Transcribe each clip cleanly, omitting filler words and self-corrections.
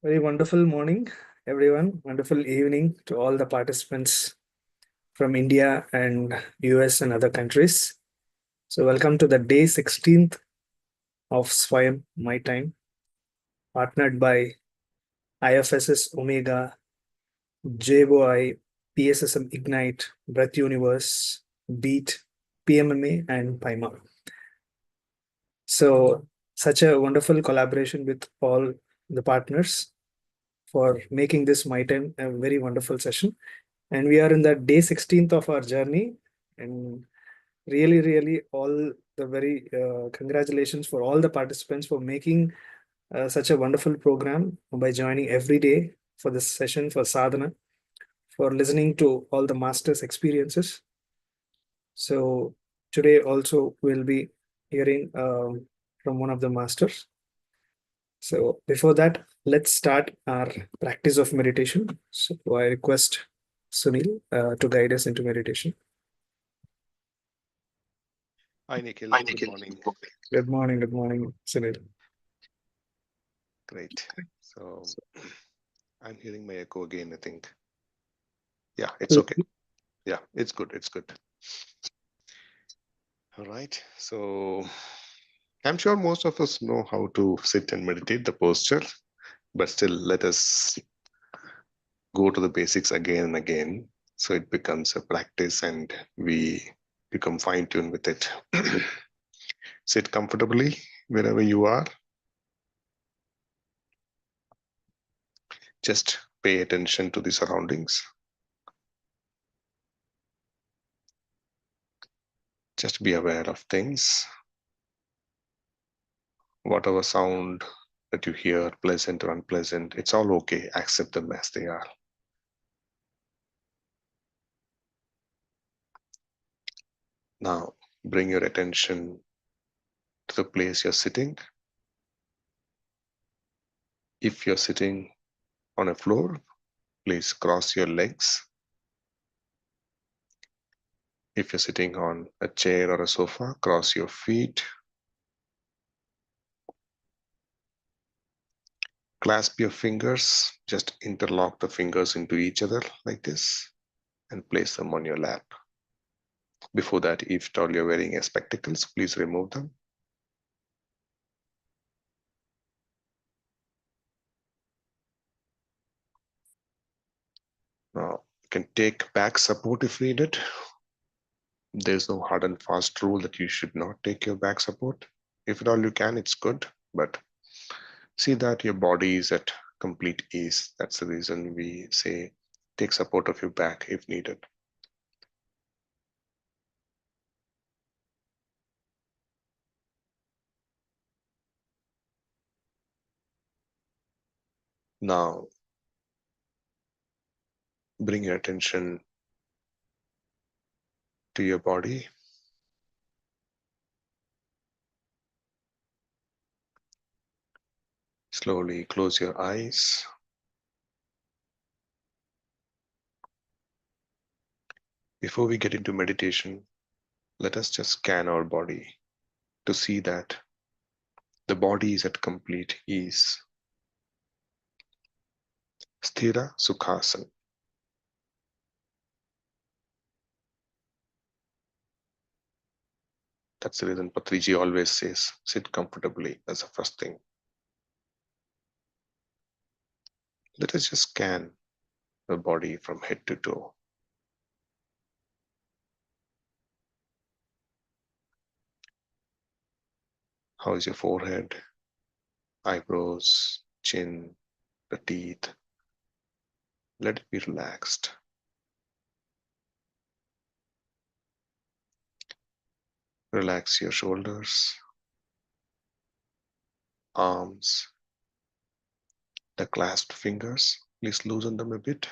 Very wonderful morning, everyone. Wonderful evening to all the participants from India and US and other countries. So, welcome to the day 16th of Swayam, my time, partnered by IFSS Omega, JBOI, PSSM Ignite, Breath Universe, Beat, PMMA, and PIMA. So, such a wonderful collaboration with all the partners for making this my time a very wonderful session. And we are in the day 16th of our journey, and really all the very congratulations for all the participants for making such a wonderful program by joining every day for this session for sadhana, for listening to all the masters experiences. So today also we'll be hearing from one of the masters. So before that, let's start our practice of meditation. So I request Sunil to guide us into meditation. Hi, Nikhil. Good morning. Good morning, Sunil. Great. So I'm hearing my echo again, I think. Yeah, it's okay. Yeah, it's good. It's good. All right. So I'm sure most of us know how to sit and meditate, the posture, but still let us go to the basics again and again. So it becomes a practice and we become fine-tuned with it. Sit comfortably wherever you are. Just pay attention to the surroundings. Just be aware of things. Whatever sound that you hear, pleasant or unpleasant, it's all okay. Accept them as they are. Now, bring your attention to the place you're sitting. If you're sitting on a floor, please cross your legs. If you're sitting on a chair or a sofa, cross your feet. Clasp your fingers, just interlock the fingers into each other like this and place them on your lap. Before that, if at all you're wearing spectacles, please remove them. Now, you can take back support if needed. There's no hard and fast rule that you should not take your back support. If at all you can, it's good, but see that your body is at complete ease. That's the reason we say take support of your back if needed. Now, bring your attention to your body. Slowly close your eyes. Before we get into meditation, let us just scan our body to see that the body is at complete ease. Sthira Sukhasana. That's the reason Patriji always says, sit comfortably as the first thing. Let us just scan the body from head to toe. How is your forehead, eyebrows, chin, the teeth? Let it be relaxed. Relax your shoulders, arms, the clasped fingers. Please loosen them a bit.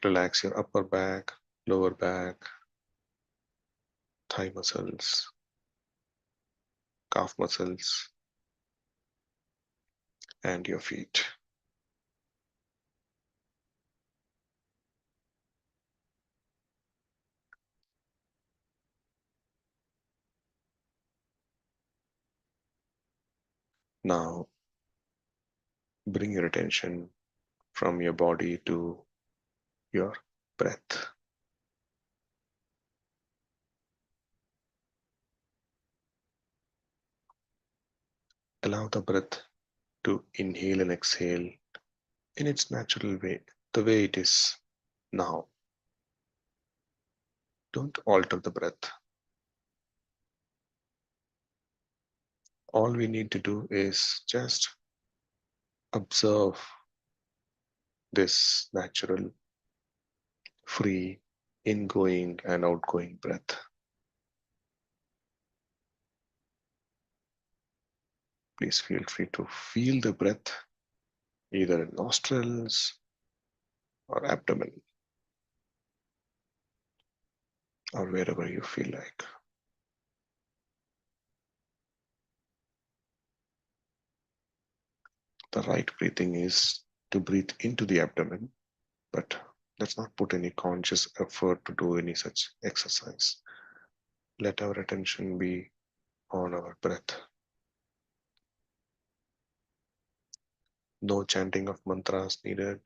Relax your upper back, lower back, thigh muscles, calf muscles, and your feet. Now, bring your attention from your body to your breath. Allow the breath to inhale and exhale in its natural way, the way it is now. Don't alter the breath. All we need to do is just observe this natural, free, ingoing and outgoing breath. Please feel free to feel the breath either in nostrils or abdomen or wherever you feel like. The right breathing is to breathe into the abdomen, but let's not put any conscious effort to do any such exercise. Let our attention be on our breath. No chanting of mantras needed,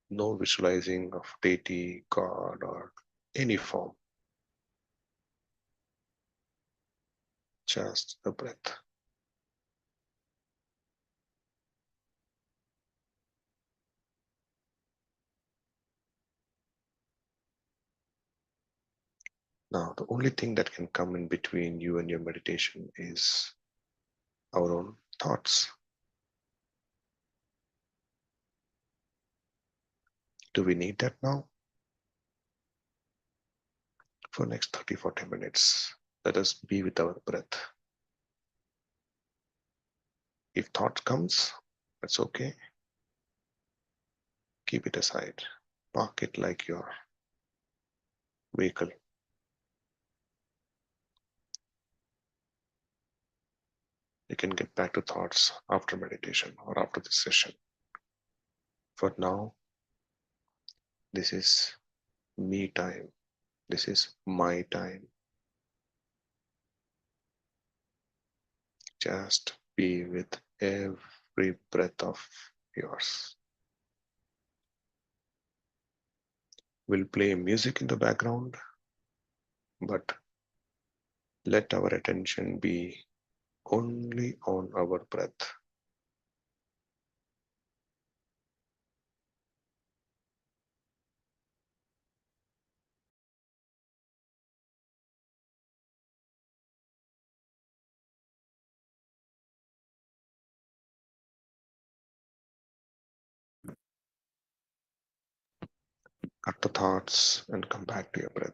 no visualizing of deity, God, or any form. Just the breath. Now, the only thing that can come in between you and your meditation is our own thoughts. Do we need that now? For next 30-40 minutes, let us be with our breath. If thought comes, that's okay. Keep it aside. Park it like your vehicle. You can get back to thoughts after meditation or after this session. For now, this is me time. This is my time. Just be with every breath of yours. We'll play music in the background, but let our attention be only on our breath. Cut the thoughts and come back to your breath.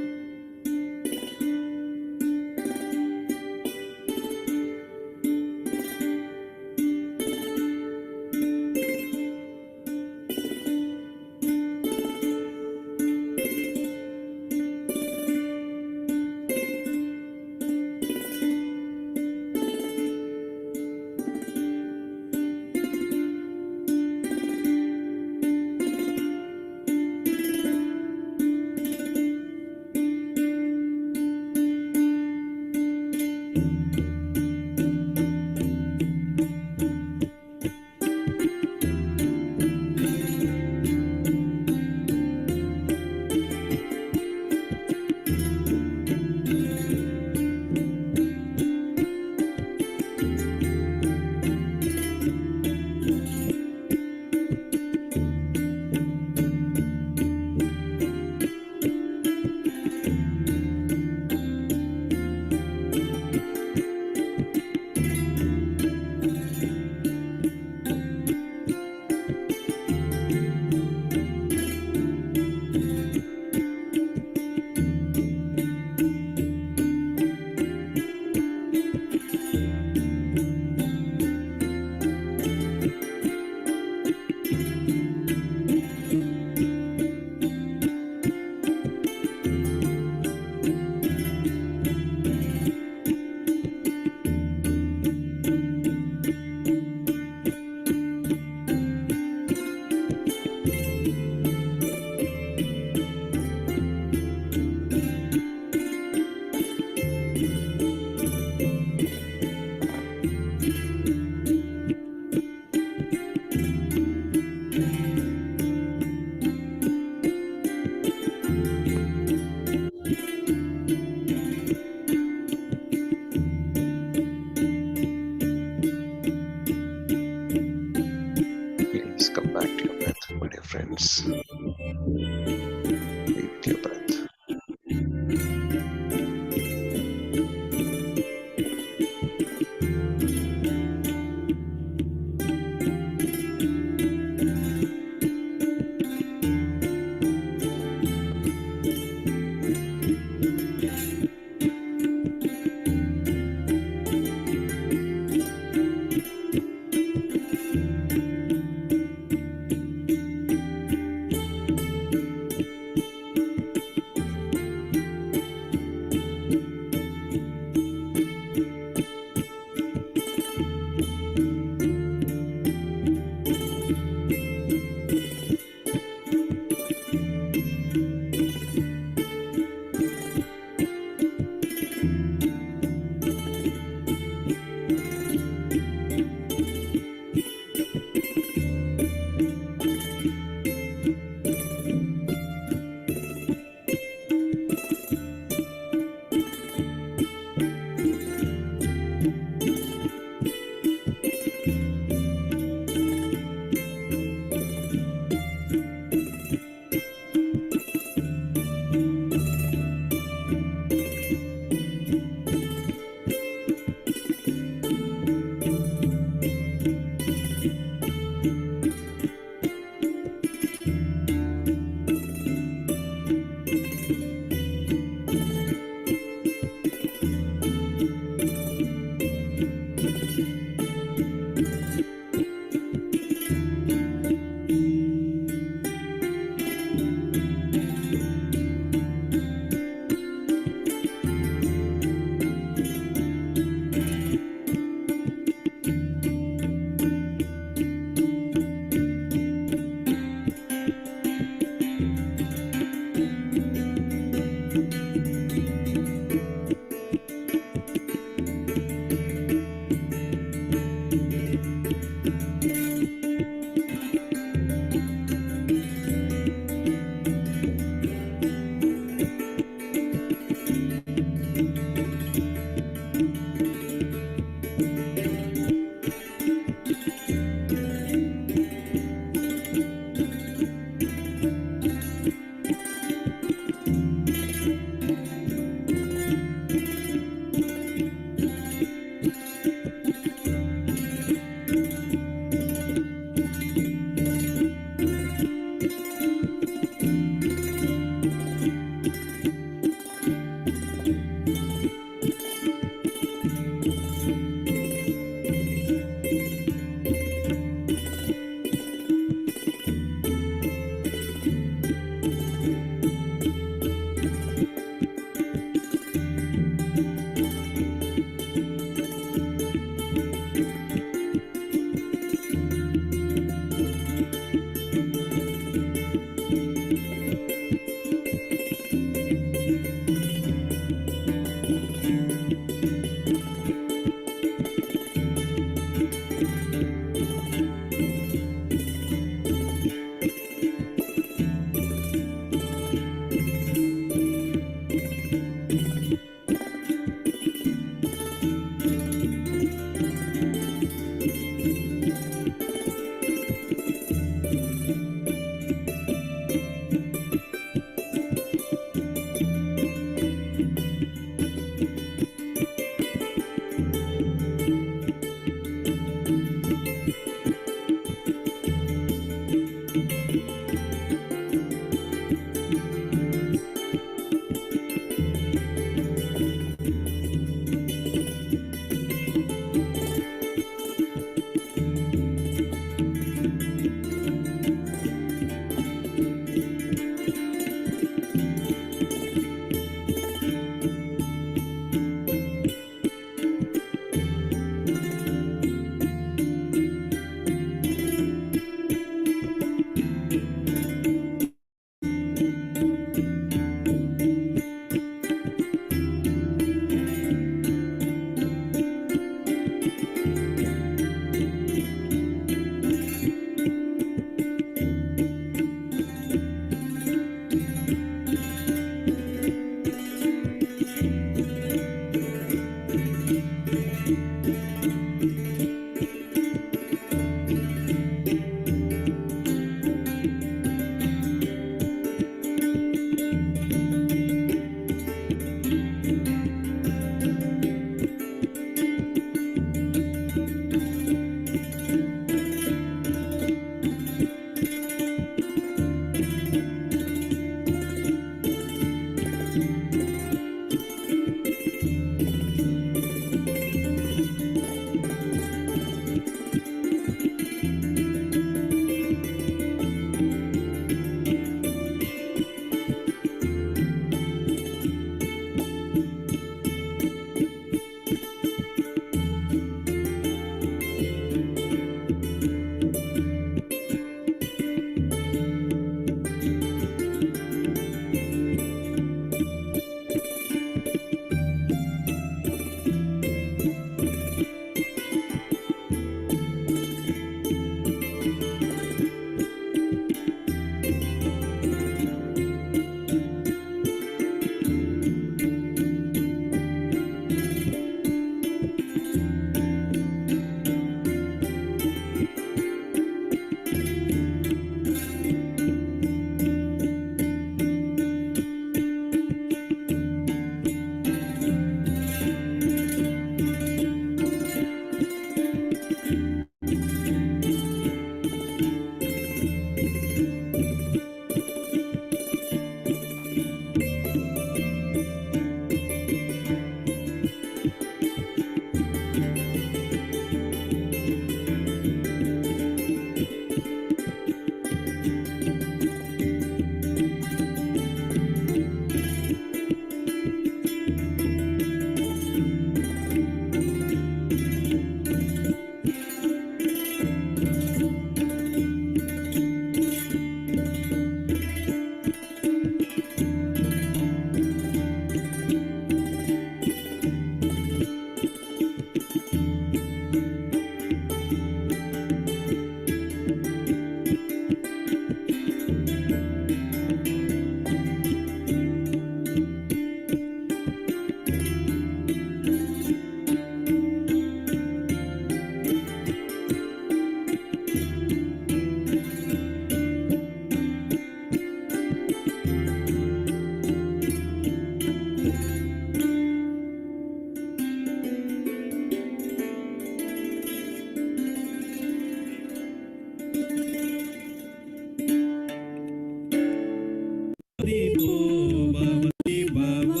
दीपो भवति भव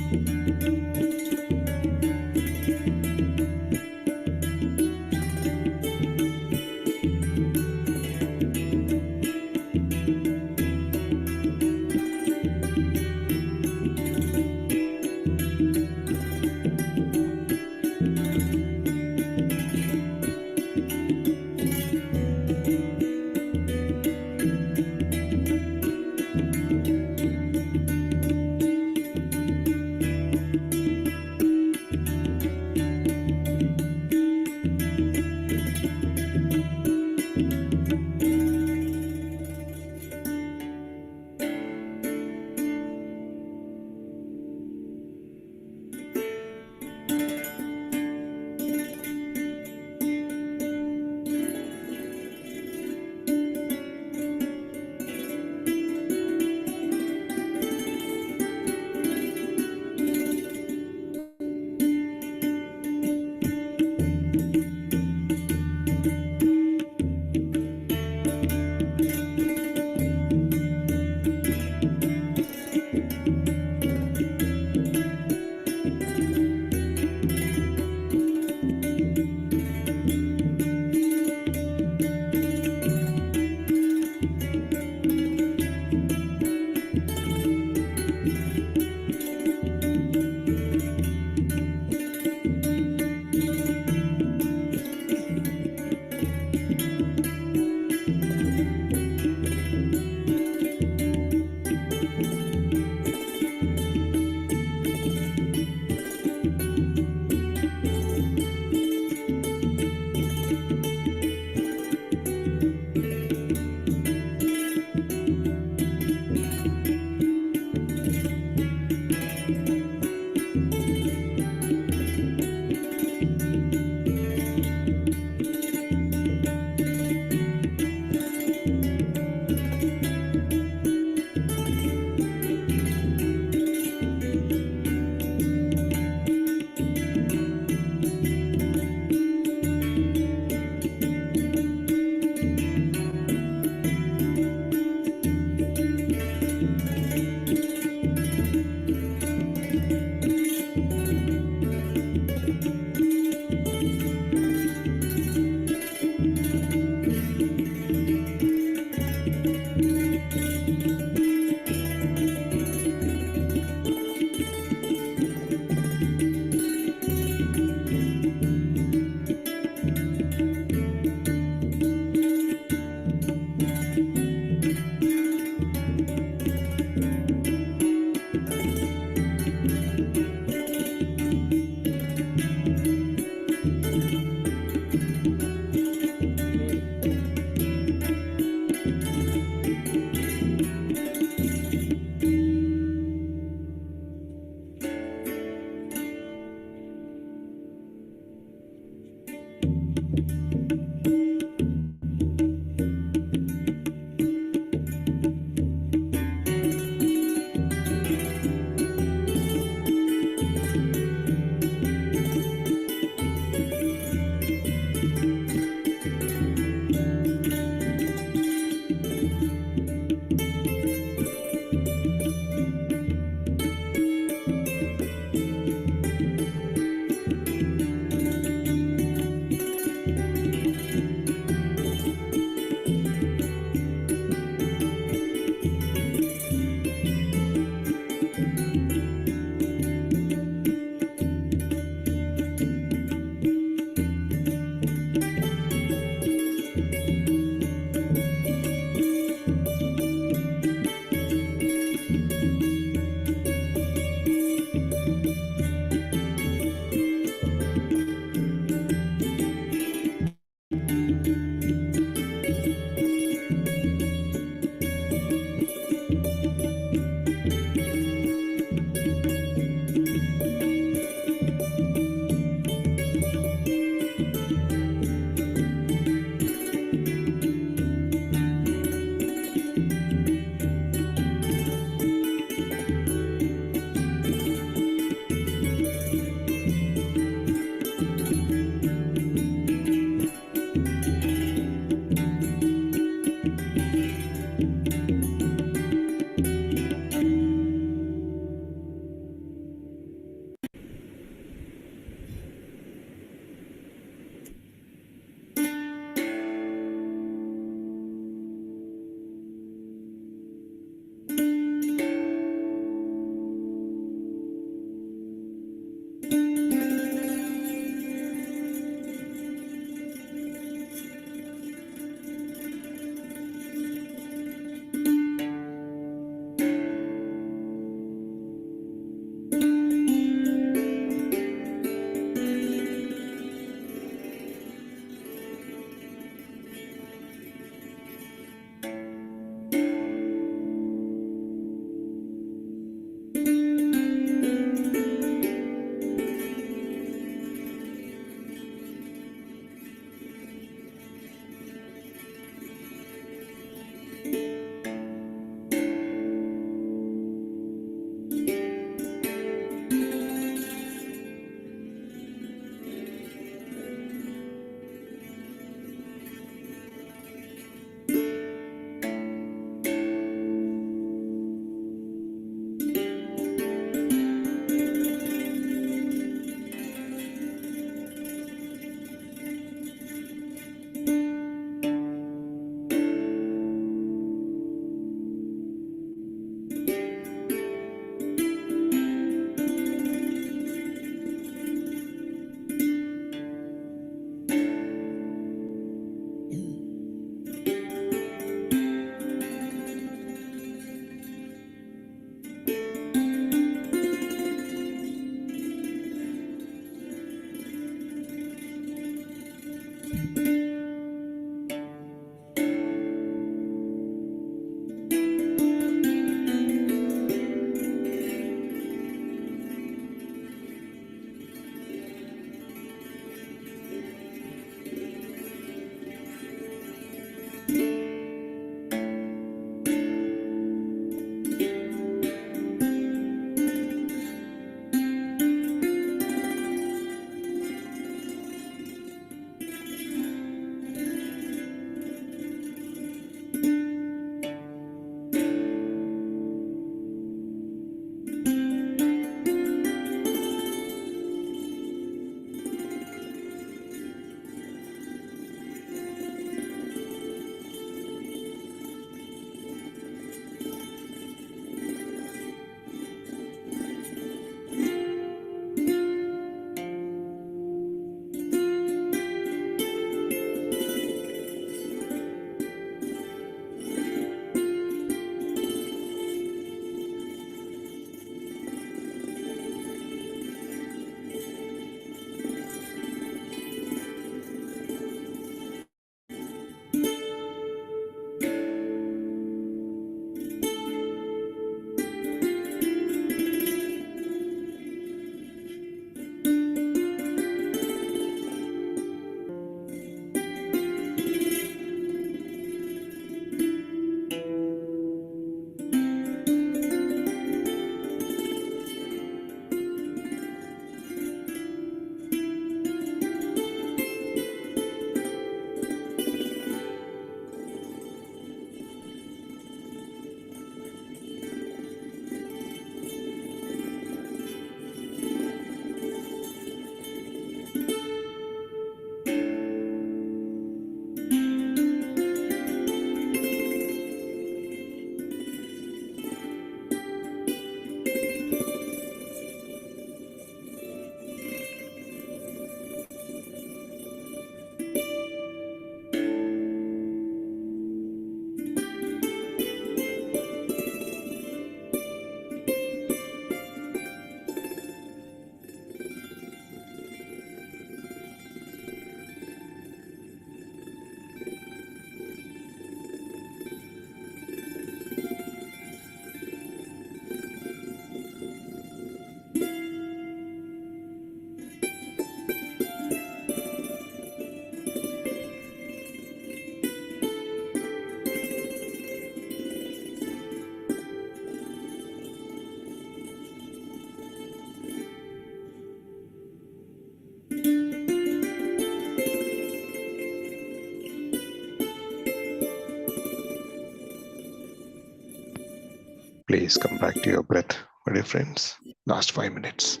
Please come back to your breath, my dear friends. Last 5 minutes.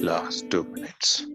Last 2 minutes.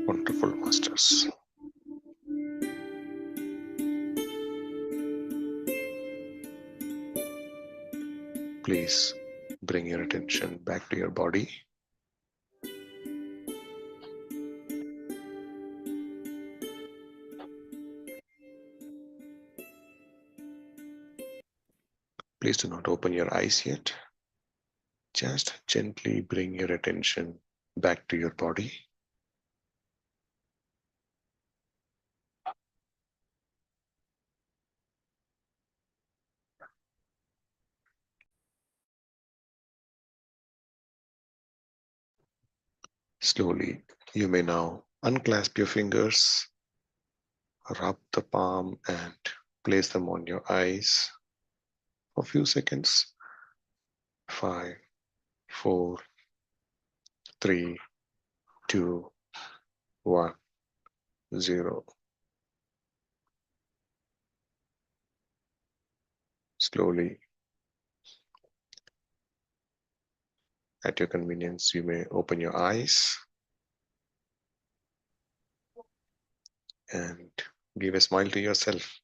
Wonderful, masters. Please bring your attention back to your body. Please do not open your eyes yet. Just gently bring your attention back to your body. Slowly, you may now unclasp your fingers, rub the palm and place them on your eyes for a few seconds. 5, 4, 3, 2, 1, 0. Slowly, at your convenience, you may open your eyes and give a smile to yourself.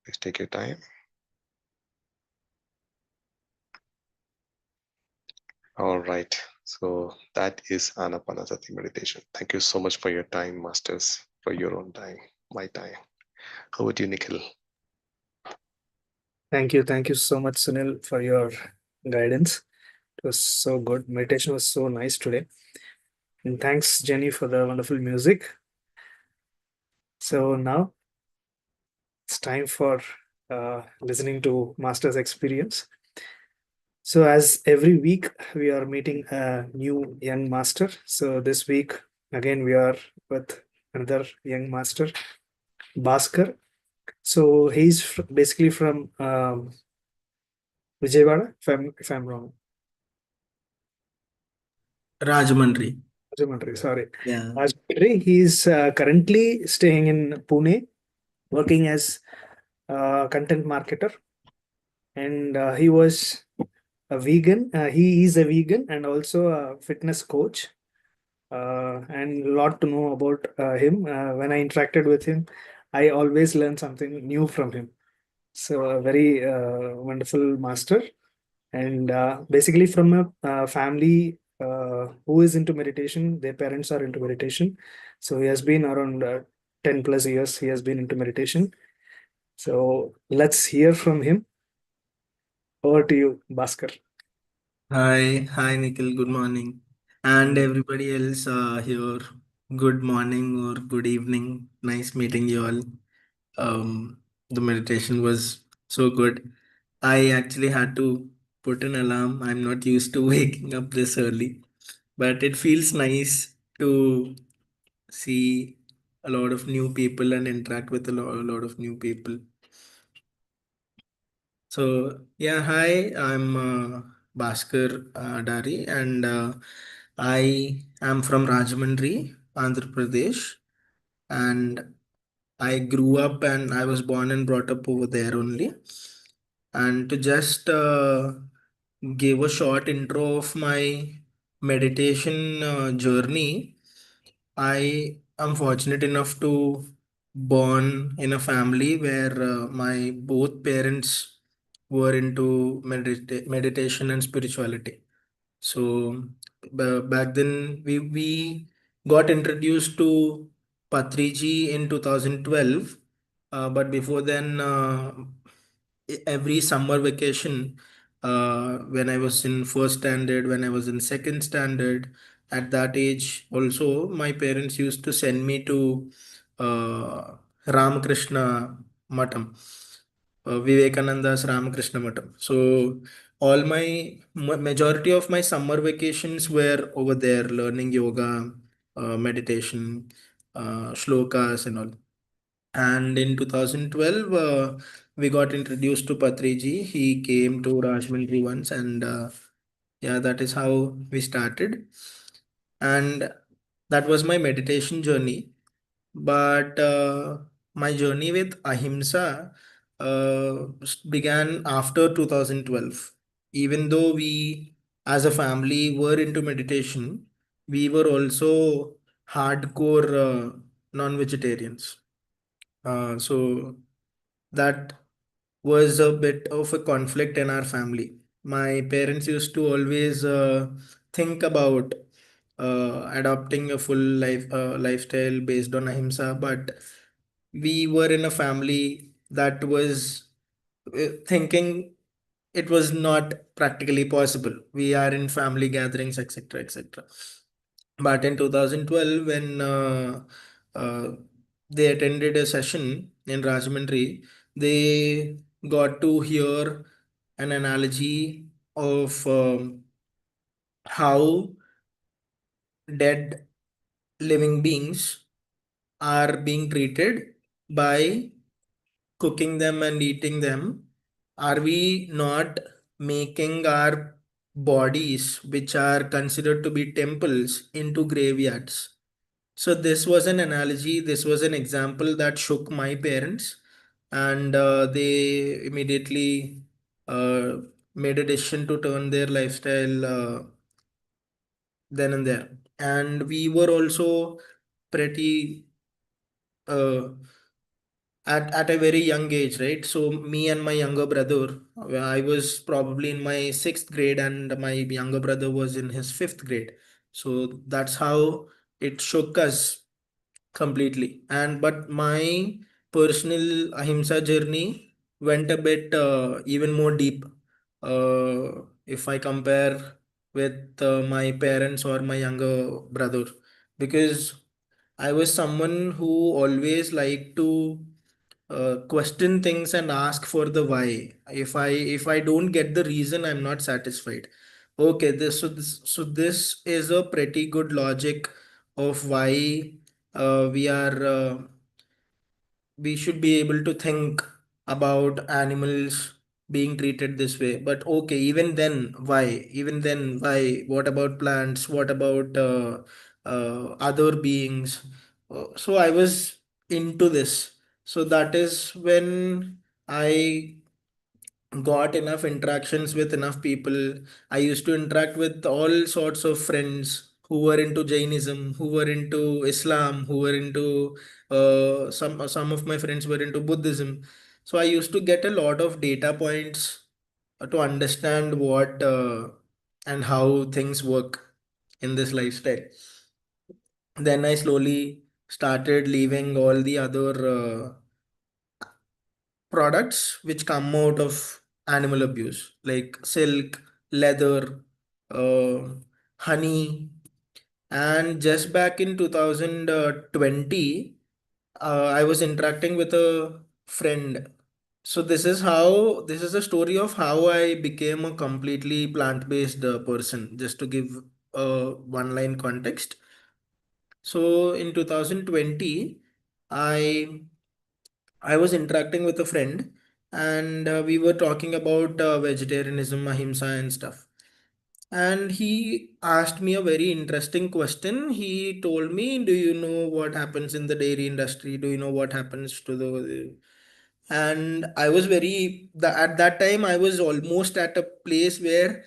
Please take your time. All right. So that is Anapanasati meditation. Thank you so much for your time, masters, for your own time, my time. Over to you, Nikhil. Thank you. Thank you so much, Sunil, for your guidance. It was so good. Meditation was so nice today. And thanks, Jenny, for the wonderful music. So now it's time for listening to Master's experience. So, as every week, we are meeting a new young master. So, this week, again, we are with another young master, Bhaskar. So, he's basically from Vijayawada, if I'm wrong. Rajamandri. Rajahmundry, sorry. Yeah. Rajahmundry. He's currently staying in Pune, working as a content marketer. And he was a vegan. He is a vegan and also a fitness coach. And a lot to know about him. When I interacted with him, I always learn something new from him. So a very wonderful master, and basically from a family who is into meditation. Their parents are into meditation, so he has been around 10 plus years. He has been into meditation. So let's hear from him. Over to you, Bhaskar. Hi, Nikhil. Good morning. And everybody else here, good morning or good evening. Nice meeting you all. The meditation was so good. I actually had to put an alarm. I'm not used to waking up this early, but it feels nice to see a lot of new people and interact with a lot of new people. So, yeah, hi, I'm Bhaskar Adari, and I am from Rajahmundry, Andhra Pradesh, and I grew up and I was born and brought up over there only. And to just give a short intro of my meditation journey, I am fortunate enough to born in a family where my both parents were into meditation and spirituality. So back then we got introduced to Patriji in 2012. But before then, every summer vacation, when I was in first standard, when I was in second standard, at that age also, my parents used to send me to Ramakrishna Matam, Vivekananda's Ramakrishna Matam. So all my majority of my summer vacations were over there, learning yoga, meditation, shlokas and all. And in 2012, we got introduced to Patriji. He came to Rajahmundry once, and yeah, that is how we started. And that was my meditation journey. But my journey with Ahimsa began after 2012. Even though we, as a family, were into meditation, we were also hardcore non-vegetarians. So that was a bit of a conflict in our family. My parents used to always think about adopting a full lifestyle based on ahimsa, but we were in a family that was thinking it was not practically possible. We are in family gatherings, etc., etc. But in 2012, when they attended a session in Rajahmundry, they got to hear an analogy of how dead living beings are being treated by cooking them and eating them. Are we not making our bodies, which are considered to be temples, into graveyards? So this was an analogy, this was an example that shook my parents, and they immediately uh, made a decision to turn their lifestyle then and there. And we were also pretty uh, at a very young age, right? So me and my younger brother, I was probably in my sixth grade, and my younger brother was in his fifth grade. So that's how it shook us completely. And but my personal ahimsa journey went a bit even more deep. If I compare with my parents or my younger brother, because I was someone who always liked to question things and ask for the why. If I don't get the reason, I'm not satisfied. Okay, this is a pretty good logic of why we should be able to think about animals being treated this way. But okay, even then, why? Even then, why? What about plants? What about other beings? So I was into this. So that is when I got enough interactions with enough people. I used to interact with all sorts of friends who were into Jainism, who were into Islam, who were into some of my friends were into Buddhism. So I used to get a lot of data points to understand what and how things work in this lifestyle. Then I slowly started leaving all the other products which come out of animal abuse, like silk, leather, uh, honey. And just back in 2020, I was interacting with a friend. So this is a story of how I became a completely plant-based person, just to give one line context. So in 2020, I I was interacting with a friend, and we were talking about vegetarianism, ahimsa, and stuff. And he asked me a very interesting question. He told me, "Do you know what happens in the dairy industry? Do you know what happens to the..." And I was at that time, I was almost at a place where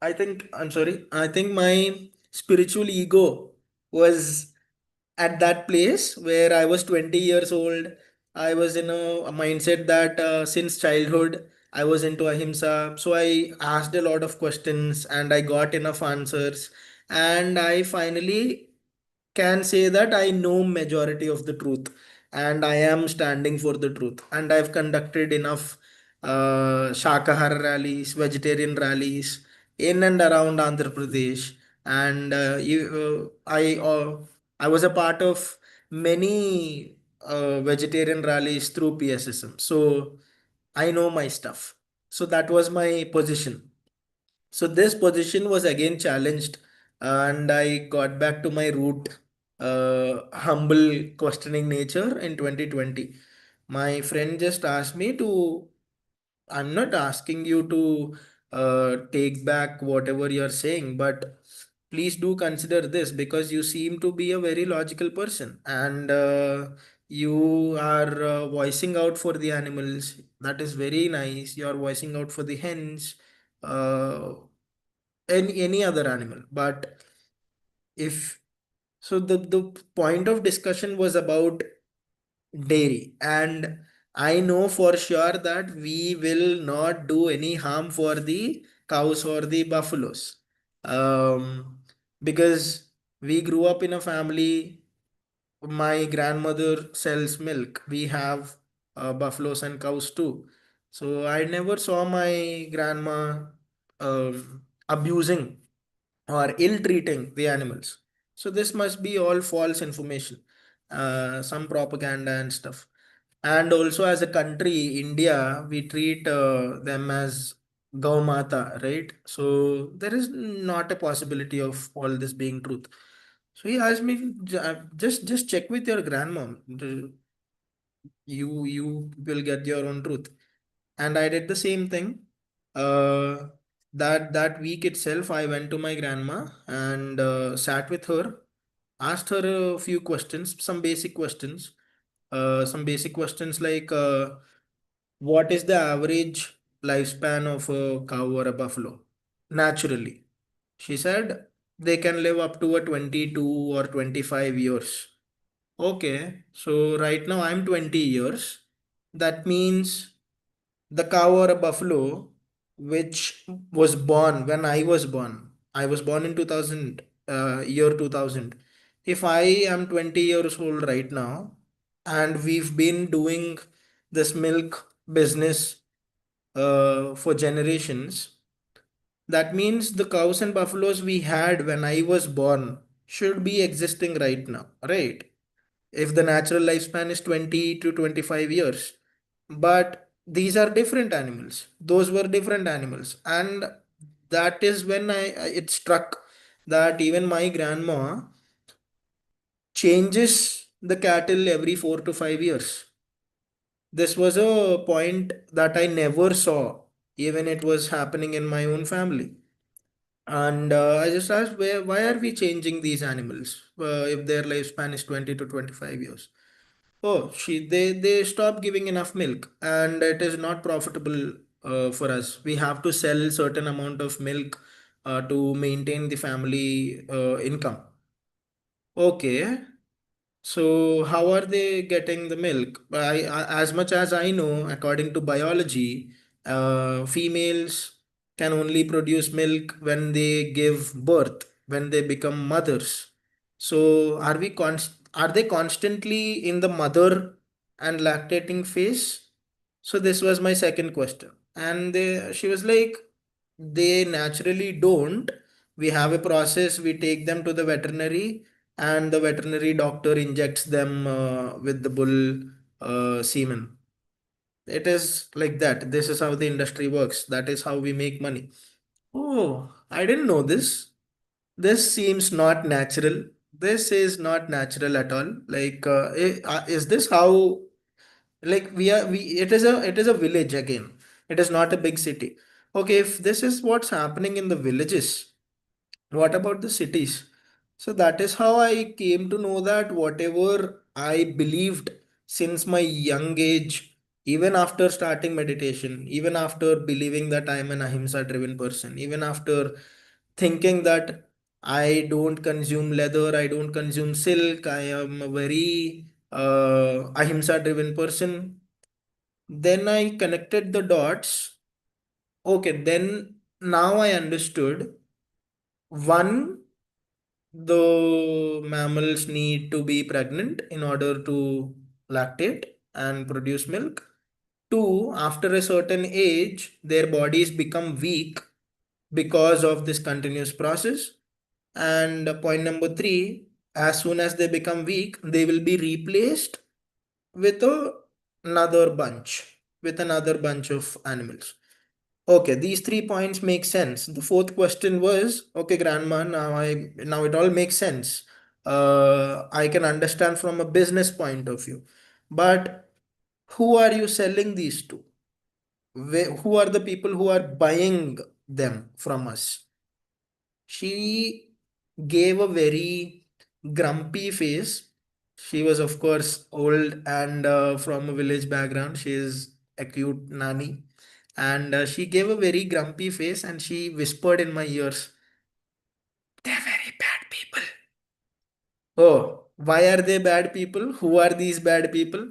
I think my spiritual ego was at that place where I was 20 years old. I was in a mindset that since childhood I was into ahimsa. So I asked a lot of questions and I got enough answers. And I finally can say that I know majority of the truth and I am standing for the truth. And I've conducted enough Shakahar rallies, vegetarian rallies in and around Andhra Pradesh. And I was a part of many vegetarian rallies through PSSM. So I know my stuff. So that was my position. So this position was again challenged, and I got back to my root, humble, questioning nature in 2020. My friend just asked me to, I'm not asking you to take back whatever you're saying, but please do consider this because you seem to be a very logical person and you are voicing out for the animals. That is very nice. You're voicing out for the hens. Any other animal, but if the point of discussion was about dairy, and I know for sure that we will not do any harm for the cows or the buffaloes, because we grew up in a family. My grandmother sells milk. We have buffaloes and cows too. So I never saw my grandma abusing or ill-treating the animals. So this must be all false information, some propaganda and stuff. And also, as a country, India, we treat them as Gau Mata, right? So there is not a possibility of all this being truth. So he asked me, just check with your grandmom. You will get your own truth." And I did the same thing. Uh, that week itself, I went to my grandma and sat with her, asked her a few questions, some basic questions like, what is the average lifespan of a cow or a buffalo? Naturally, she said they can live up to a 22 or 25 years. Okay, so right now I'm 20 years. That means the cow or a buffalo which was born when I was born in 2000, year 2000. If I am 20 years old right now and we've been doing this milk business for generations, that means the cows and buffaloes we had when I was born should be existing right now, right? If the natural lifespan is 20 to 25 years. But these are different animals. Those were different animals. And that is when it struck that even my grandma changes the cattle every 4 to 5 years. This was a point that I never saw, even it was happening in my own family. And I just asked, why are we changing these animals if their lifespan is 20 to 25 years? Oh, they stop giving enough milk, and it is not profitable for us. We have to sell certain amount of milk to maintain the family income. Okay, so how are they getting the milk? As much as I know, according to biology, females can only produce milk when they give birth, when they become mothers. So are they constantly in the mother and lactating phase? So this was my second question. And she was like, they naturally don't. We have a process, we take them to the veterinary and the veterinary doctor injects them with the bull semen. It is like that. This is how the industry works. That is how we make money. Oh, I didn't know this. This seems not natural. This is not natural at all. Like, is this how? Like we it is a village again. It is not a big city. Okay, if this is what's happening in the villages, what about the cities? So that is how I came to know that whatever I believed since my young age, even after starting meditation, even after believing that I am an ahimsa driven person, even after thinking that I don't consume leather, I don't consume silk, I am a very ahimsa driven person. Then I connected the dots. Okay, then now I understood. One, the mammals need to be pregnant in order to lactate and produce milk. Two, after a certain age, their bodies become weak because of this continuous process. And point number three, as soon as they become weak, they will be replaced with another bunch, with another bunch of animals. Okay, these 3 points make sense. The fourth question was, okay, grandma, now it all makes sense. I can understand from a business point of view. But who are you selling these to? Who are the people who are buying them from us? She gave a very grumpy face. She was, of course, old and from a village background. She is a cute nanny. And she gave a very grumpy face and she whispered in my ears, they're very bad people. Oh, why are they bad people? Who are these bad people?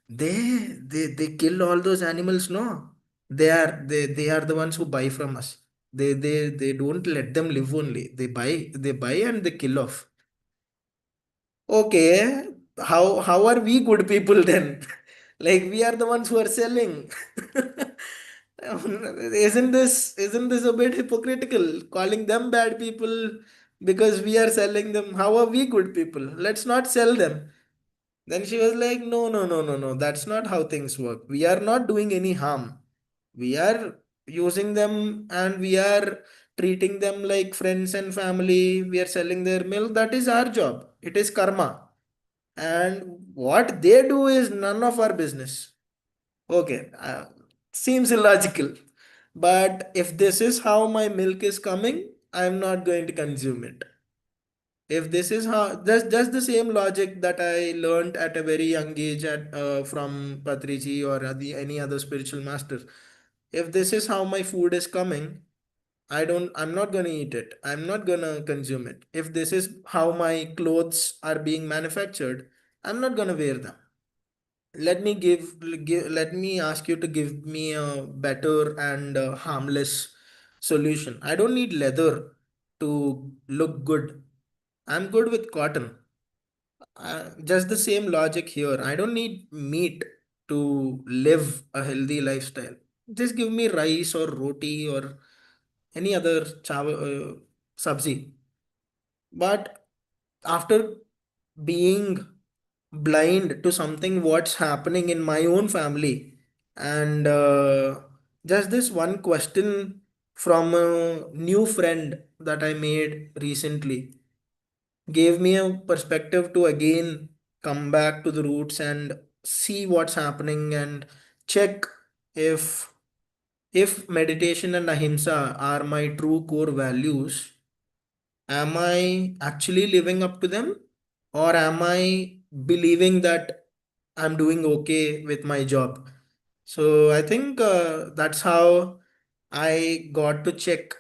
They kill all those animals, no? They are the ones who buy from us. They don't let them live only. They buy and they kill off. Okay, how are we good people then? Like we are the ones who are selling. Isn't this a bit hypocritical? Calling them bad people because we are selling them. How are we good people? Let's not sell them. Then she was like, no, no, no, no, no. That's not how things work. We are not doing any harm. We are using them and we are treating them like friends and family. We are selling their milk. That is our job. It is karma. And what they do is none of our business. Okay, seems illogical. But if this is how my milk is coming, I'm not going to consume it. If this is how, that's the same logic that I learned at a very young age from Patriji or any other spiritual master. If this is how my food is coming, I'm not gonna eat it. I'm not gonna consume it. If this is how my clothes are being manufactured, I'm not gonna wear them. Let me ask you to give me a better and harmless solution. I don't need leather to look good. I'm good with cotton. Just the same logic here. I don't need meat to live a healthy lifestyle. Just give me rice or roti or any other sabzi. But after being blind to something what's happening in my own family, and just this one question from a new friend that I made recently gave me a perspective to again come back to the roots and see what's happening and check if if meditation and ahimsa are my true core values. Am I actually living up to them, or am I believing that I'm doing okay with my job? So I think that's how I got to check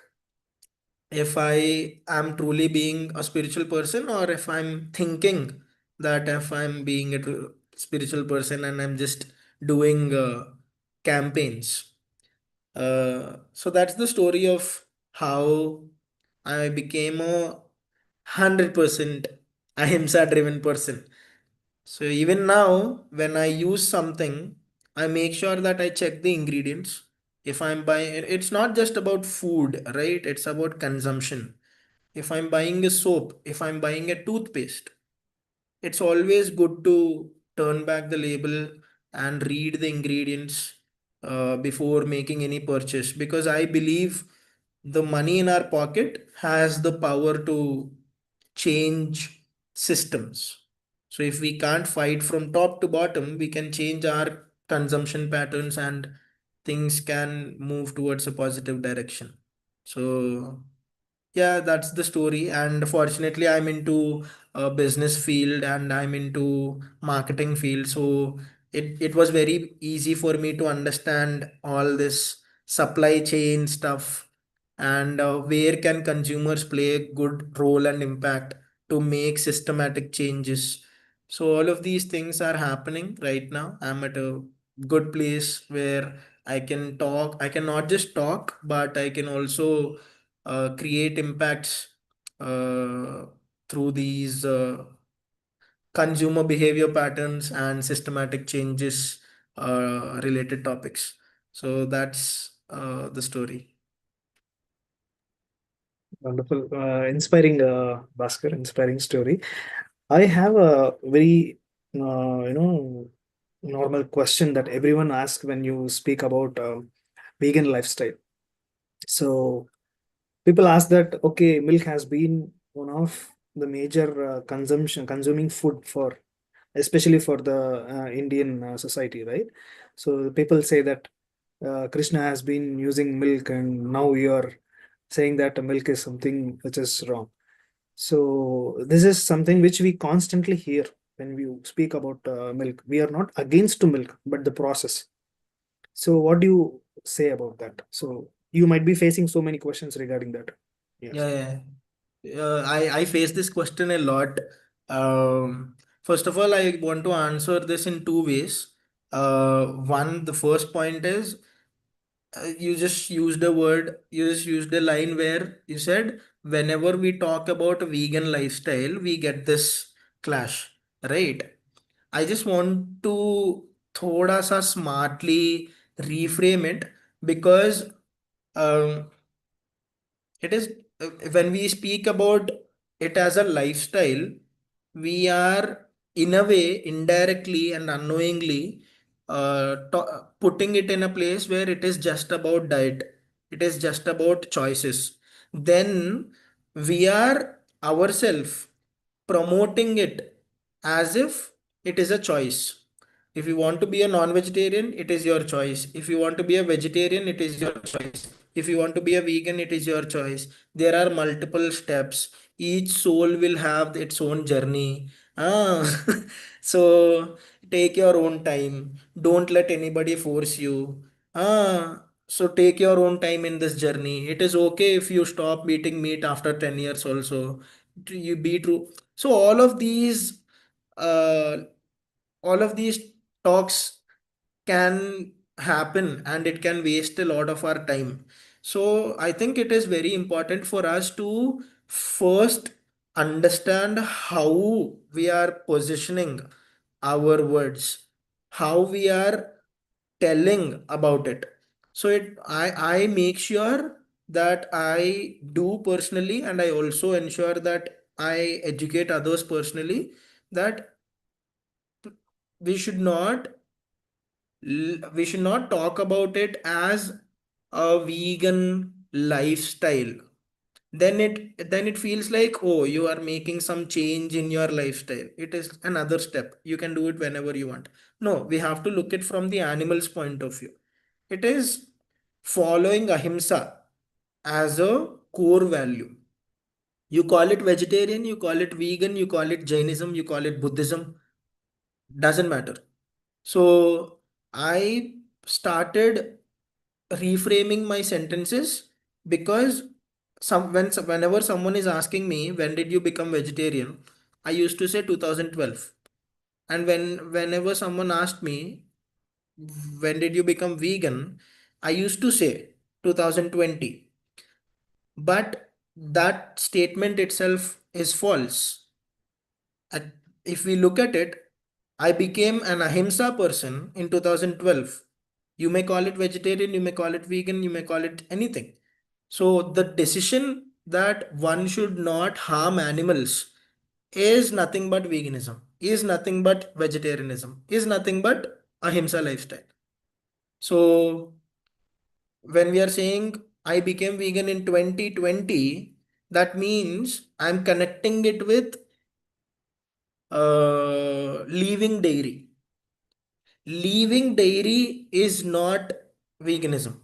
if I am truly being a spiritual person, or if I'm thinking that if I'm being a spiritual person and I'm just doing campaigns. So that's the story of how I became a 100% ahimsa driven person. So even now, when I use something, I make sure that I check the ingredients. If I'm buying, it's not just about food, right? It's about consumption. If I'm buying a soap, if I'm buying a toothpaste, it's always good to turn back the label and read the ingredients before making any purchase, because I believe the money in our pocket has the power to change systems. So if we can't fight from top to bottom, we can change our consumption patterns and things can move towards a positive direction. So yeah, that's the story. And fortunately, I'm into a business field and I'm into marketing field. So it was very easy for me to understand all this supply chain stuff, and where can consumers play a good role and impact to make systematic changes. So all of these things are happening right now. I'm at a good place where I can talk. I can not just talk, but I can also create impacts uh, through these consumer behavior patterns and systematic changes related topics. So that's the story. Wonderful, inspiring, Bhaskar, inspiring story. I have a very, normal question that everyone asks when you speak about vegan lifestyle. So people ask that, okay, milk has been one of the major consuming food for, especially for the Indian society, right? So people say that Krishna has been using milk, and now you are saying that milk is something which is wrong. So this is something which we constantly hear when we speak about milk. We are not against to milk, but the process. So what do you say about that? So you might be facing so many questions regarding that. Yes. Yeah, yeah. I face this question a lot. First of all, I want to answer this in two ways. One, the first point is you just used a line where you said whenever we talk about a vegan lifestyle, we get this clash, right? I just want to thoda sa smartly reframe it, because um, it is when we speak about it as a lifestyle, we are in a way indirectly and unknowingly putting it in a place where it is just about diet, it is just about choices. Then we are ourselves promoting it as if it is a choice. If you want to be a non-vegetarian, it is your choice. If you want to be a vegetarian, it is your choice. If you want to be a vegan, it is your choice. There are multiple steps. Each soul will have its own journey. Ah, so take your own time. Don't let anybody force you. So take your own time in this journey. It is okay if you stop eating meat after 10 years also. You be true. So all of these uh, all of these talks can happen and it can waste a lot of our time. So I think it is very important for us to first understand how we are positioning our words, how we are telling about it. So I make sure that I do personally, and I also ensure that I educate others personally, that we should not we should not talk about it as a vegan lifestyle. Then it feels like, oh, you are making some change in your lifestyle. It is another step, you can do it whenever you want. No, we have to look it from the animal's point of view. It is following ahimsa as a core value. You call it vegetarian, you call it vegan, you call it Jainism, you call it Buddhism, doesn't matter. So I started reframing my sentences, because whenever someone is asking me when did you become vegetarian, I used to say 2012. And whenever someone asked me when did you become vegan, I used to say 2020. But that statement itself is false. At, if we look at it, I became an ahimsa person in 2012. You may call it vegetarian, you may call it vegan, you may call it anything. So the decision that one should not harm animals is nothing but veganism, is nothing but vegetarianism, is nothing but ahimsa lifestyle. So when we are saying I became vegan in 2020, that means I'm connecting it with leaving dairy. Leaving dairy is not veganism.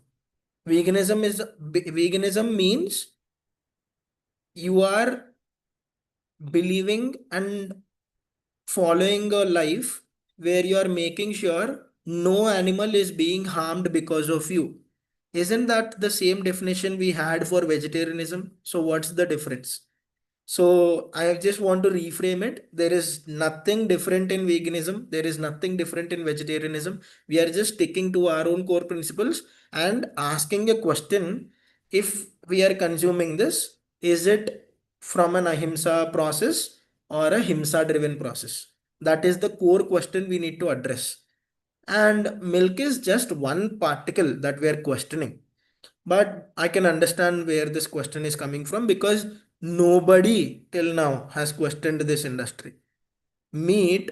Veganism means you are believing and following a life where you are making sure no animal is being harmed because of you. Isn't that the same definition we had for vegetarianism? So what's the difference? So I just want to reframe it. There is nothing different in veganism. There is nothing different in vegetarianism. We are just sticking to our own core principles and asking a question. If we are consuming this, is it from an ahimsa process or a himsa driven process? That is the core question we need to address. And milk is just one particle that we are questioning. But I can understand where this question is coming from, because nobody till now has questioned this industry. Meat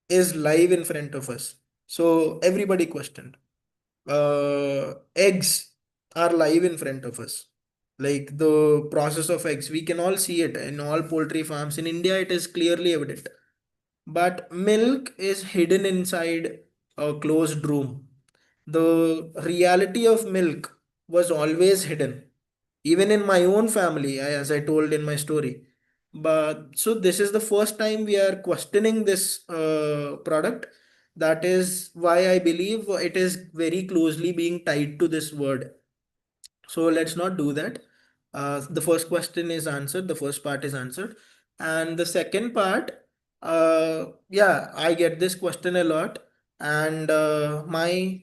is live in front of us. So everybody questioned. Eggs are live in front of us. Like the process of eggs, we can all see it in all poultry farms. In India, it is clearly evident. But milk is hidden inside a closed room. The reality of milk was always hidden, even in my own family, as I told in my story. But so this is the first time we are questioning this product. That is why I believe it is very closely being tied to this word. So let's not do that. The first question is answered, the first part is answered. And the second part, yeah, I get this question a lot. And my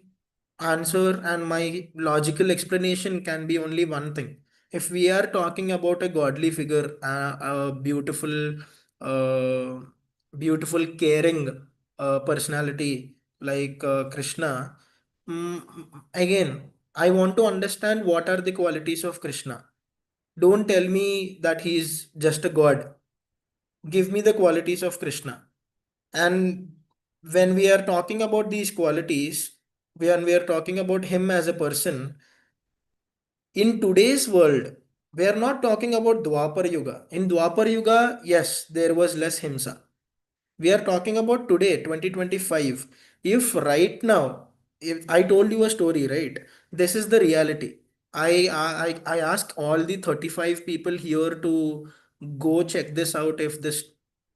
answer and my logical explanation can be only one thing. If we are talking about a godly figure, a uh, beautiful, caring personality like Krishna, again, I want to understand what are the qualities of Krishna. Don't tell me that he is just a god. Give me the qualities of Krishna. And when we are talking about these qualities, when we are talking about him as a person, in today's world, we are not talking about Dwapar Yuga. In Dwapar Yuga, yes, there was less Himsa. We are talking about today, 2025. If right now, if I told you a story, right? This is the reality. I asked all the 35 people here to go check this out, if this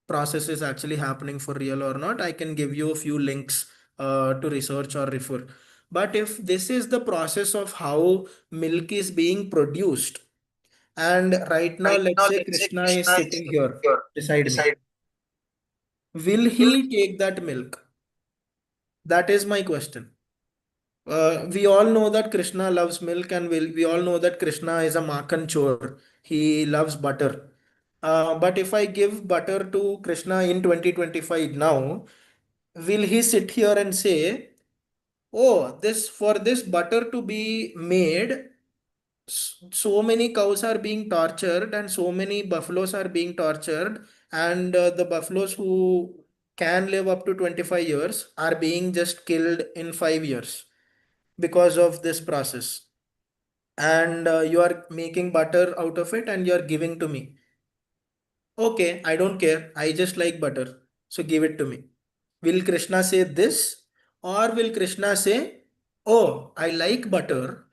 process is actually happening for real or not. I can give you a few links to research or refer. But if this is the process of how milk is being produced, and right now, Right let's now, say let's say Krishna is Krishna is sitting sitting here here beside me. beside. will he take that milk? That is my question. We all know that Krishna loves milk, and we all know that Krishna is a Makhan chor. He loves butter. But if I give butter to Krishna in 2025 now, will he sit here and say, "Oh, this for this butter to be made, so many cows are being tortured and so many buffaloes are being tortured, and the buffaloes who can live up to 25 years are being just killed in 5 years because of this process, and you are making butter out of it and you are giving to me. Okay, I don't care. I just like butter. So give it to me." Will Krishna say this? Or will Krishna say, "Oh, I like butter,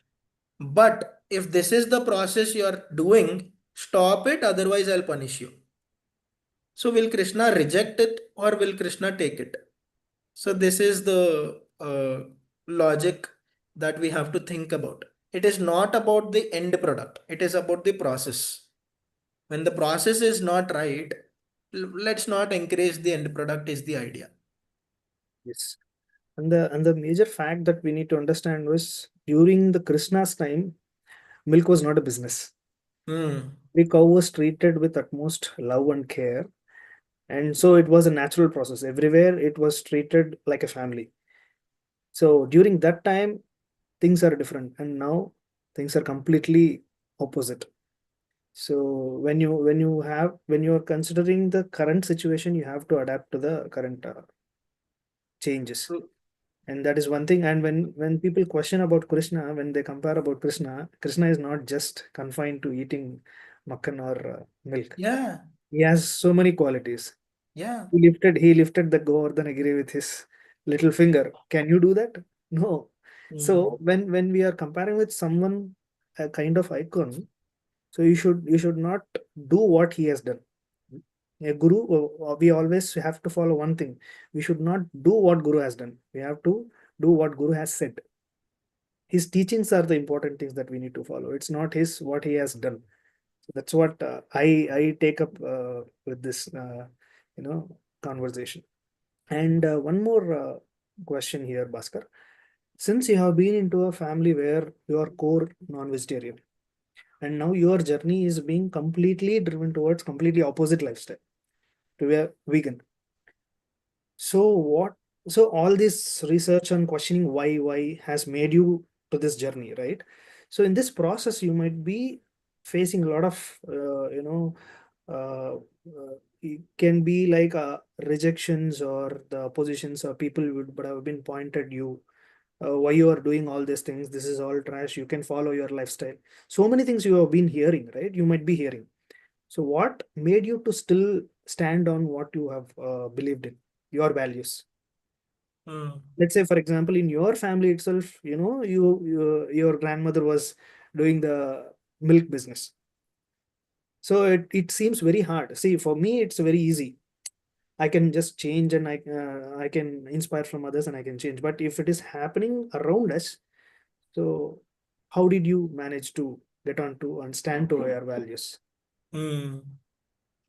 but if this is the process you are doing, stop it, otherwise I'll punish you." So will Krishna reject it or will Krishna take it? So this is the logic that we have to think about. It is not about the end product. It is about the process. When the process is not right, let's not encourage the end product is the idea. Yes. And the major fact that we need to understand was during the Krishna's time, milk was not a business. Hmm. The cow was treated with utmost love and care. And so it was a natural process. Everywhere it was treated like a family. So during that time, things are different. And now things are completely opposite. So when you're considering the current situation, you have to adapt to the current changes. And that is one thing. And when people question about Krishna, when they compare about Krishna, Krishna is not just confined to eating makhan or milk. Yeah, He has so many qualities. yeah. He lifted the Govardhanagiri with his little finger. Can you do that? No. Hmm. So when we are comparing with someone, a kind of icon, so you should not do what he has done. A guru, we always have to follow one thing. We should not do what guru has done. We have to do what guru has said. His teachings are the important things that we need to follow. It's not his what he has done. So that's what I take up with this conversation. And one more question here, Bhaskar. Since you have been into a family where you are core non-vegetarian, and now your journey is being completely driven towards completely opposite lifestyle, to be a vegan. So what? So all this research and questioning why has made you to this journey, right? So in this process, you might be facing a lot of it can be like rejections or the oppositions or people would have been pointed you why you are doing all these things. This is all trash. You can follow your lifestyle. So many things you have been hearing, right? You might be hearing. So what made you to still stand on what you have believed in, your values? Hmm. Let's say, for example, in your family itself, your grandmother was doing the milk business. So it seems very hard. See, for me, it's very easy. I can just change and I can inspire from others and I can change. But if it is happening around us, so how did you manage to get on to and stand to your values? Hmm.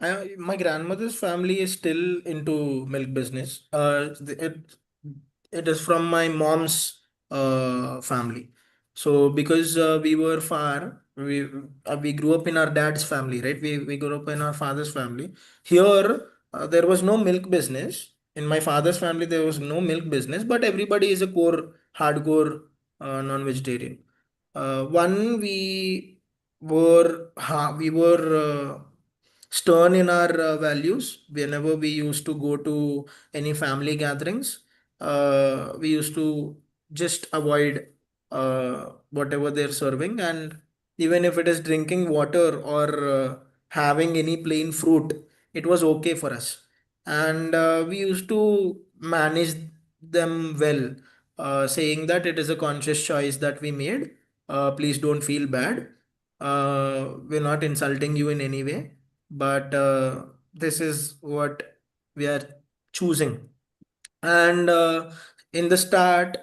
My grandmother's family is still into milk business. It is from my mom's family. So because we were far, we grew up in our dad's family, right? We grew up in our father's family. Here, there was no milk business. In my father's family, there was no milk business, but everybody is a core, hardcore non-vegetarian. One we were stern in our values whenever we used to go to any family gatherings. We used to just avoid whatever they're serving, and even if it is drinking water or having any plain fruit, it was okay for us. And we used to manage them well, saying that it is a conscious choice that we made. Please don't feel bad. We're not insulting you in any way, but this is what we are choosing. And in the start,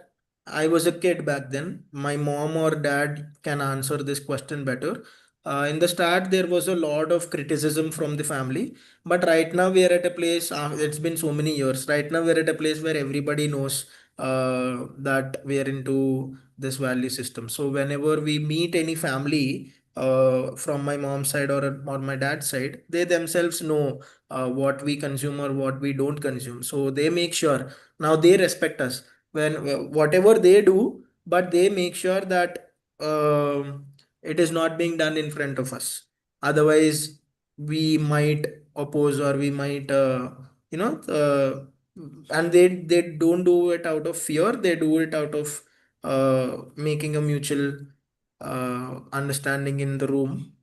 I was a kid back then. My mom or dad can answer this question better. In the start, there was a lot of criticism from the family, but right now we are at a place. It's been so many years. Right now, we're at a place where everybody knows that we are into this value system. So whenever we meet any family from my mom's side or my dad's side, they themselves know what we consume or what we don't consume. So they make sure now they respect us when whatever they do, but they make sure that. It is not being done in front of us. Otherwise, we might oppose or we might, and they don't do it out of fear. They do it out of making a mutual understanding in the room,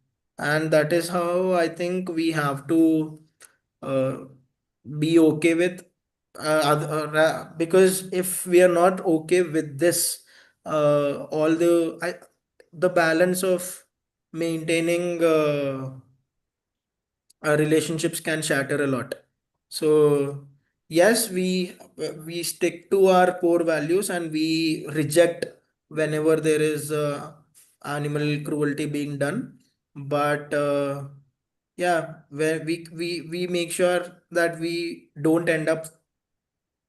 and that is how I think we have to uh, be okay with. Because if we are not okay with this, all the balance of maintaining relationships can shatter a lot. So yes, we stick to our core values and we reject whenever there is animal cruelty being done. But yeah, where we make sure that we don't end up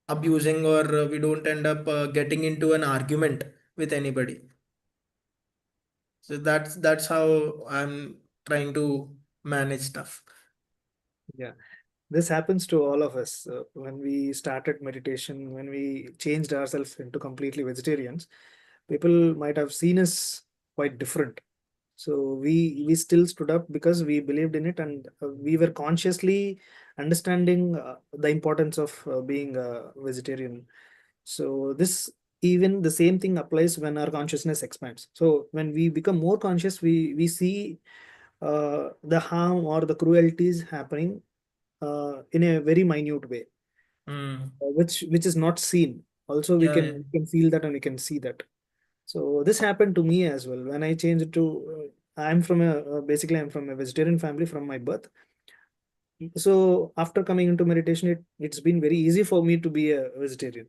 abusing or we don't end up getting into an argument with anybody. So that's how I'm trying to manage stuff. Yeah, this happens to all of us. When we started meditation, when we changed ourselves into completely vegetarians, people might have seen us quite different. So we still stood up because we believed in it, and we were consciously understanding the importance of being a vegetarian. So this, even the same thing applies when our consciousness expands. So when we become more conscious, we see the harm or the cruelties happening in a very minute way, Mm. which is not seen. Also, Yeah, yeah. we can feel that and we can see that. So this happened to me as well when I changed to. I'm from a basically I'm from a vegetarian family from my birth. So after coming into meditation, it's been very easy for me to be a vegetarian.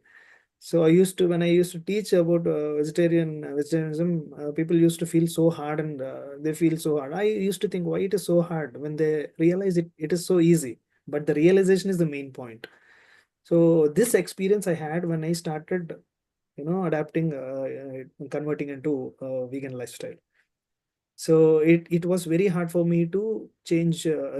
So I used to, when I used to teach about vegetarianism, people used to feel so hard, and they feel so hard. I used to think why it is so hard when they realize it is so easy. But the realization is the main point. So this experience I had when I started, adapting, converting into vegan lifestyle. So it was very hard for me to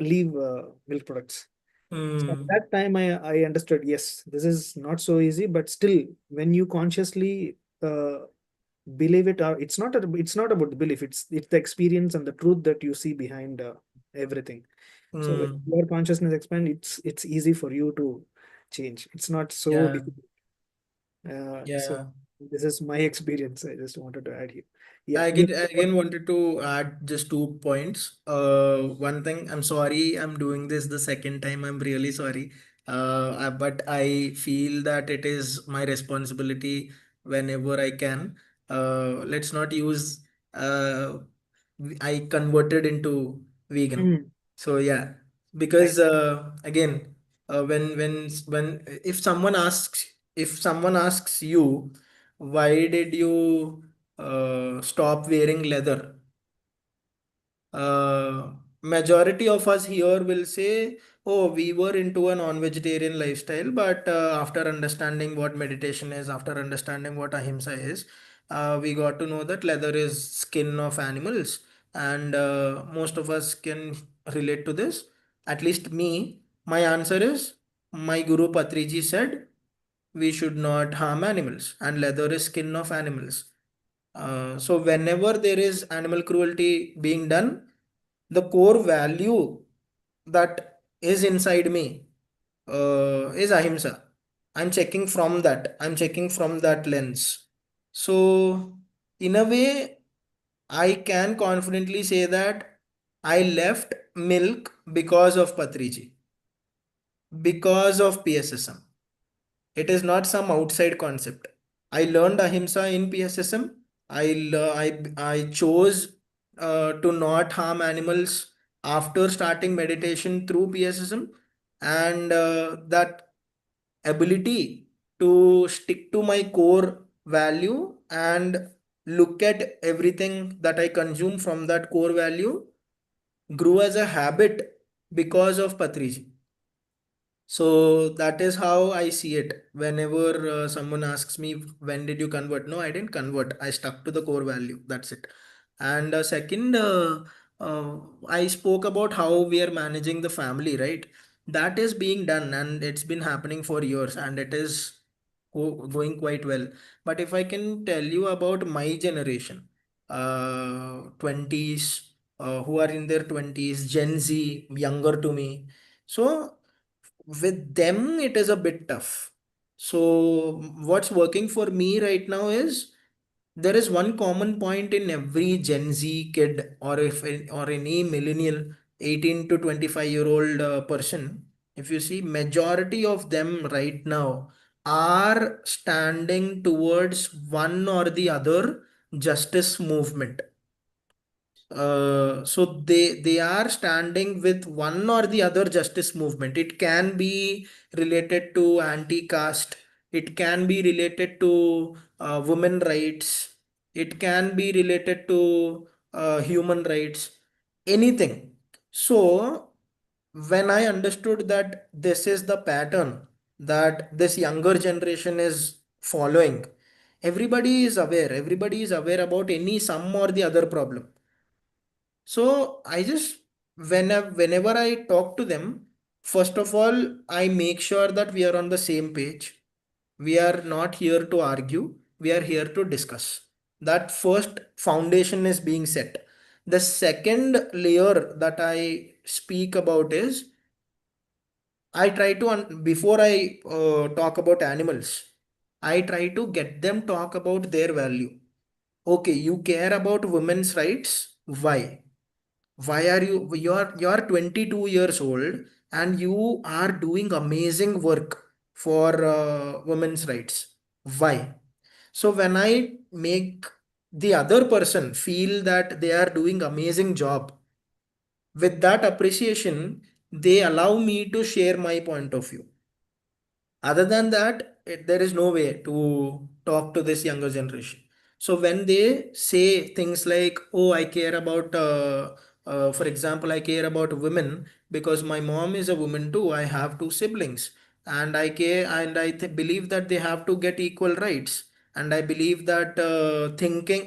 leave milk products. So at Mm. that time, I understood, yes, this is not so easy, but still, when you consciously believe it, or it's not about the belief, it's the experience and the truth that you see behind everything. So when Mm. your consciousness expand, it's easy for you to change. It's not so Yeah, difficult. So yeah. this is my experience. I just wanted to add here. Yeah, I you. again wanted to add just 2 points. One thing, I'm sorry, I'm doing this the second time. I'm really sorry. But I feel that it is my responsibility whenever I can. Let's not use I converted into vegan. Mm, So yeah, right. because again, when if someone asks you, why did you stop wearing leather? Majority of us here will say, oh, we were into a non-vegetarian lifestyle, but after understanding what meditation is, after understanding what ahimsa is, we got to know that leather is skin of animals, and most of us can relate to this. At least me, my answer is, my Guru Patriji said we should not harm animals, and leather is skin of animals. So whenever there is animal cruelty being done, the core value that is inside me is ahimsa. I'm checking from that. I'm checking from that lens. So in a way, I can confidently say that I left milk because of Patriji, because of PSSM. It is not some outside concept. I learned ahimsa in PSSM. I chose to not harm animals after starting meditation through PSSM, and that ability to stick to my core value and look at everything that I consume from that core value. grew as a habit because of Patriji. So that is how I see it. Whenever someone asks me, when did you convert? No, I didn't convert. I stuck to the core value. That's it. And second, uh, I spoke about how we are managing the family, right? That is being done and it's been happening for years and it is going quite well. But if I can tell you about my generation, 20s, who are in their 20s, Gen Z, younger to me. So with them it is a bit tough. So what's working for me right now is there is one common point in every Gen Z kid or any millennial 18 to 25-year-old person. If you see, majority of them right now are standing towards one or the other justice movement. So they are standing with one or the other justice movement. It can be related to anti-caste. It can be related to women rights. It can be related to human rights. Anything. So when I understood that this is the pattern that this younger generation is following, everybody is aware. Everybody is aware about any some or the other problem. So I just whenever I talk to them, first of all, I make sure that we are on the same page. We are not here to argue, we are here to discuss. That first foundation is being set. The second layer that I speak about is I try to before I talk about animals, I try to get them talk about their value. Okay, you care about women's rights. Why? Why are you're 22 years old and you are doing amazing work for women's rights? Why? So when I make the other person feel that they are doing amazing job, with that appreciation, they allow me to share my point of view. Other than that, there is no way to talk to this younger generation. So when they say things like, "Oh, I care about," for example, I care about women because my mom is a woman too. I have two siblings, and I care, and I believe that they have to get equal rights. And I believe that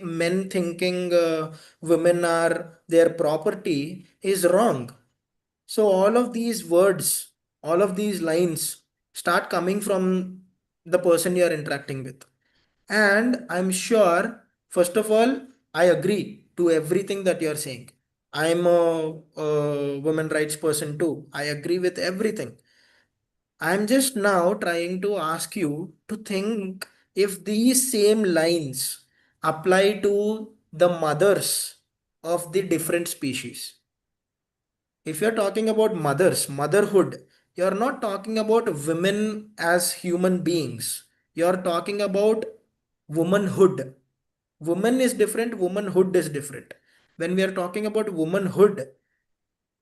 men thinking women are their property is wrong. So all of these words, all of these lines start coming from the person you are interacting with. And I'm sure, first of all, I agree to everything that you're saying. I'm a women rights person too. I agree with everything. I'm just now trying to ask you to think if these same lines apply to the mothers of the different species. If you're talking about motherhood, you're not talking about women as human beings. You're talking about womanhood. Woman is different, womanhood is different. When we are talking about womanhood,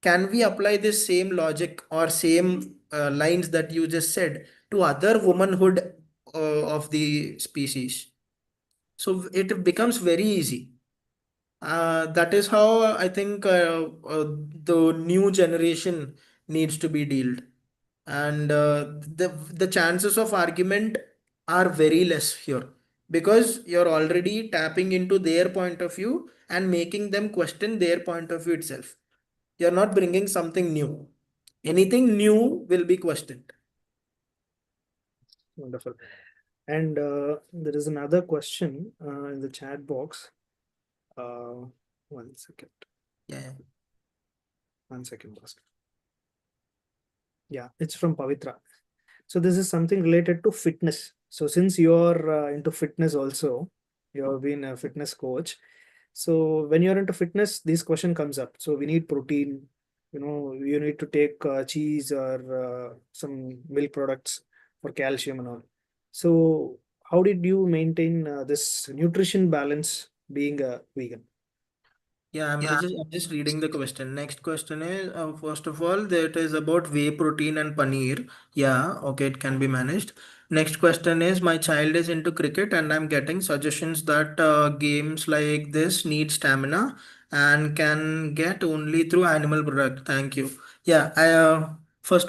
can we apply this same logic or same lines that you just said to other womanhood of the species? So it becomes very easy. That is how I think the new generation needs to be dealt, and the chances of argument are very less here because you're already tapping into their point of view and making them question their point of view itself. You're not bringing something new. Anything new will be questioned. Wonderful. And there is another question in the chat box. Uh, one second. Yeah. 1 second, Bhaskar. Yeah, it's from Pavitra. So this is something related to fitness. So since you're into fitness also, you have been a fitness coach. So when you're into fitness, this question comes up. So we need protein. You need to take cheese or some milk products for calcium and all. So how did you maintain this nutrition balance being a vegan? Yeah, I'm just reading the question. Next question is first of all, that is about whey protein and paneer. Yeah, okay, it can be managed. Next question is my child is into cricket and I'm getting suggestions that games like this need stamina and can get only through animal product. Thank you. Yeah, I'll answer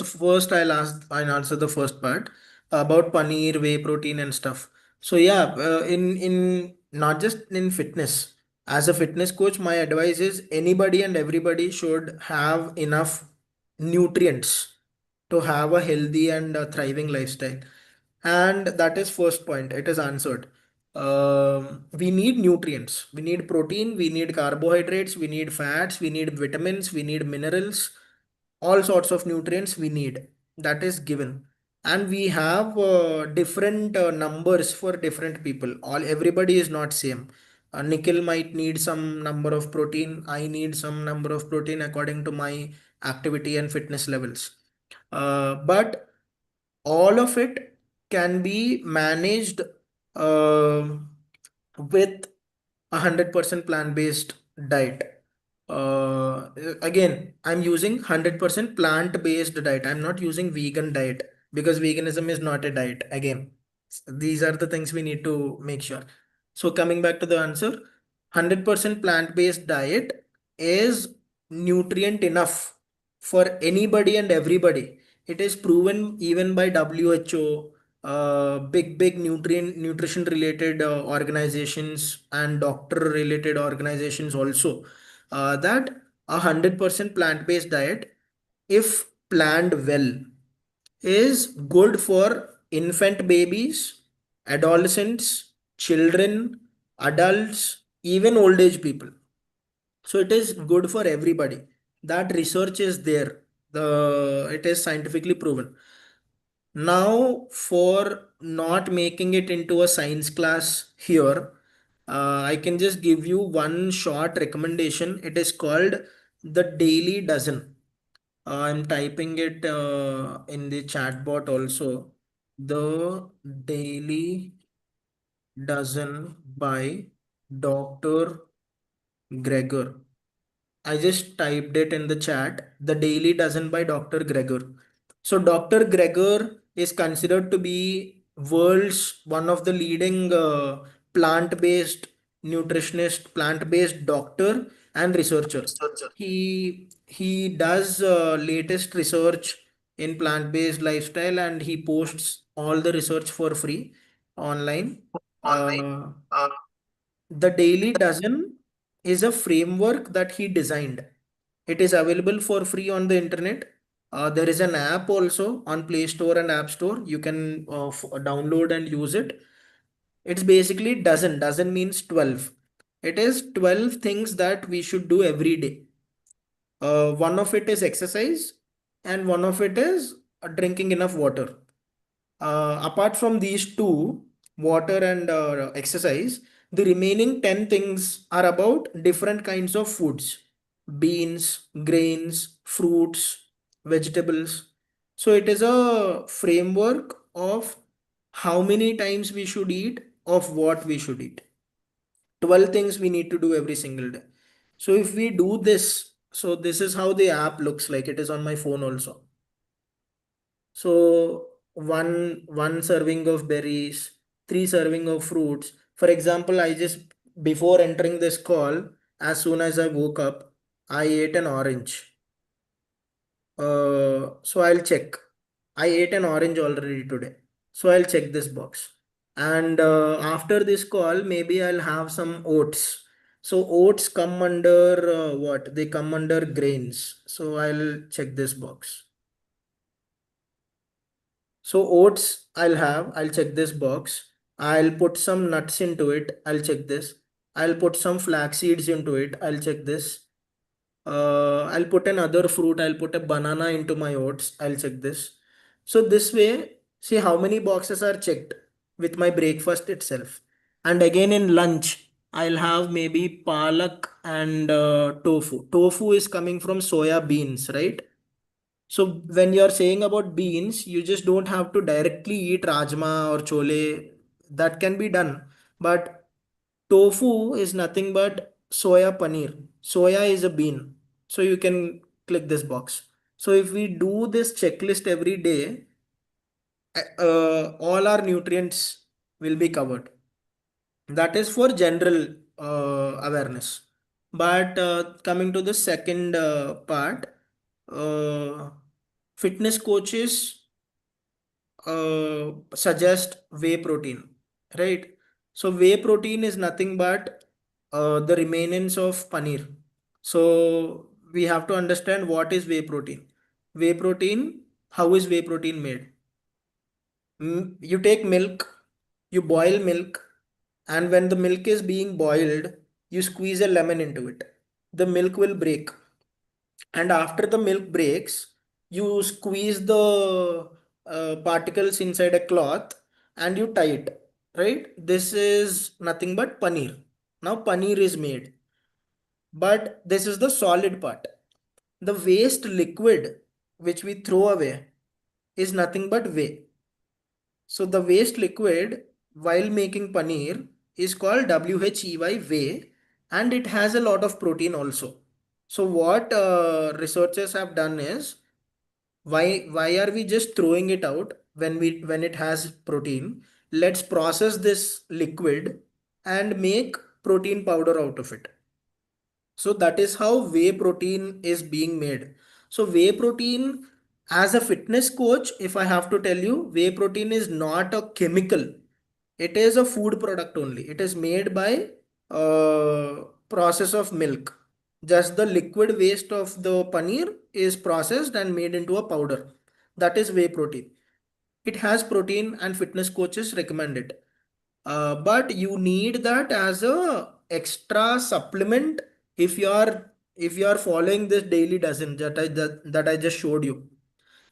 the first part about paneer, whey protein and stuff. So yeah, in not just in fitness, as a fitness coach, my advice is anybody and everybody should have enough nutrients to have a healthy and thriving lifestyle. And that is first point. It is answered. We need nutrients. We need protein. We need carbohydrates. We need fats. We need vitamins. We need minerals. All sorts of nutrients we need. That is given. And we have different numbers for different people. Everybody is not same. Nikhil might need some number of protein. I need some number of protein according to my activity and fitness levels. But all of it can be managed uh, with 100% plant-based diet. Again, I'm using 100% plant-based diet. I'm not using vegan diet because veganism is not a diet. Again, these are the things we need to make sure. So coming back to the answer, 100% plant-based diet is nutrient enough for anybody and everybody. It is proven even by WHO, big nutrition related organizations and doctor related organizations also, that 100% plant-based diet, if planned well, is good for infant babies, adolescents, children, adults, even old age people. So it is good for everybody. That research is there. It is scientifically proven. Now, for not making it into a science class here, I can just give you one short recommendation. It is called the Daily Dozen. I'm typing it in the chat bot also. The Daily Dozen by Dr. Gregor. I just typed it in the chat. The Daily Dozen by Dr. Gregor. So Dr. Gregor is considered to be world's one of the leading plant-based nutritionist, plant-based doctor and researcher. He does latest research in plant-based lifestyle and he posts all the research for free online. Uh, the Daily Dozen is a framework that he designed. It is available for free on the internet. There is an app also on Play Store and App Store. You can download and use it. It's basically dozen. Dozen means 12. It is 12 things that we should do every day. One of it is exercise, and one of it is drinking enough water. Apart from these two, water and exercise, the remaining 10 things are about different kinds of foods: beans, grains, fruits, vegetables. So it is a framework of how many times we should eat, of what we should eat. 12 things we need to do every single day. So if we do this, so this is how the app looks like. It is on my phone also. So one serving of berries, three serving of fruits. For example, I just before entering this call, as soon as I woke up, I ate an orange. So I'll check. I ate an orange already today. So I'll check this box. And after this call, maybe I'll have some oats. So oats come under what? They come under grains. So I'll check this box. So oats I'll check this box. I'll put some nuts into it. I'll check this. I'll put some flax seeds into it. I'll check this. I'll put another fruit. I'll put a banana into my oats. I'll check this. So this way, see how many boxes are checked with my breakfast itself. And again in lunch, I'll have maybe palak and tofu. Tofu is coming from soya beans, right? So when you're saying about beans, you just don't have to directly eat rajma or chole. That can be done. But tofu is nothing but soya paneer. Soya is a bean. So you can click this box. So if we do this checklist every day, all our nutrients will be covered. That is for general awareness. But coming to the second part, uh, fitness coaches suggest whey protein, right? So whey protein is nothing but the remainants of paneer. So we have to understand what is whey protein. Whey protein, how is whey protein made? You take milk, you boil milk, and when the milk is being boiled, you squeeze a lemon into it. The milk will break, and after the milk breaks, you squeeze the particles inside a cloth and you tie it, right? This is nothing but paneer. Now paneer is made, but this is the solid part. The waste liquid which we throw away is nothing but whey. So the waste liquid while making paneer is called WHEY whey, and it has a lot of protein also. So what researchers have done is, why are we just throwing it out when it has protein? Let's process this liquid and make protein powder out of it. So that is how whey protein is being made. So whey protein, as a fitness coach, if I have to tell you, whey protein is not a chemical. It is a food product only. It is made by process of milk. Just the liquid waste of the paneer is processed and made into a powder. That is whey protein. It has protein and fitness coaches recommend it. But you need that as a extra supplement if you are following this daily dozen that I just showed you,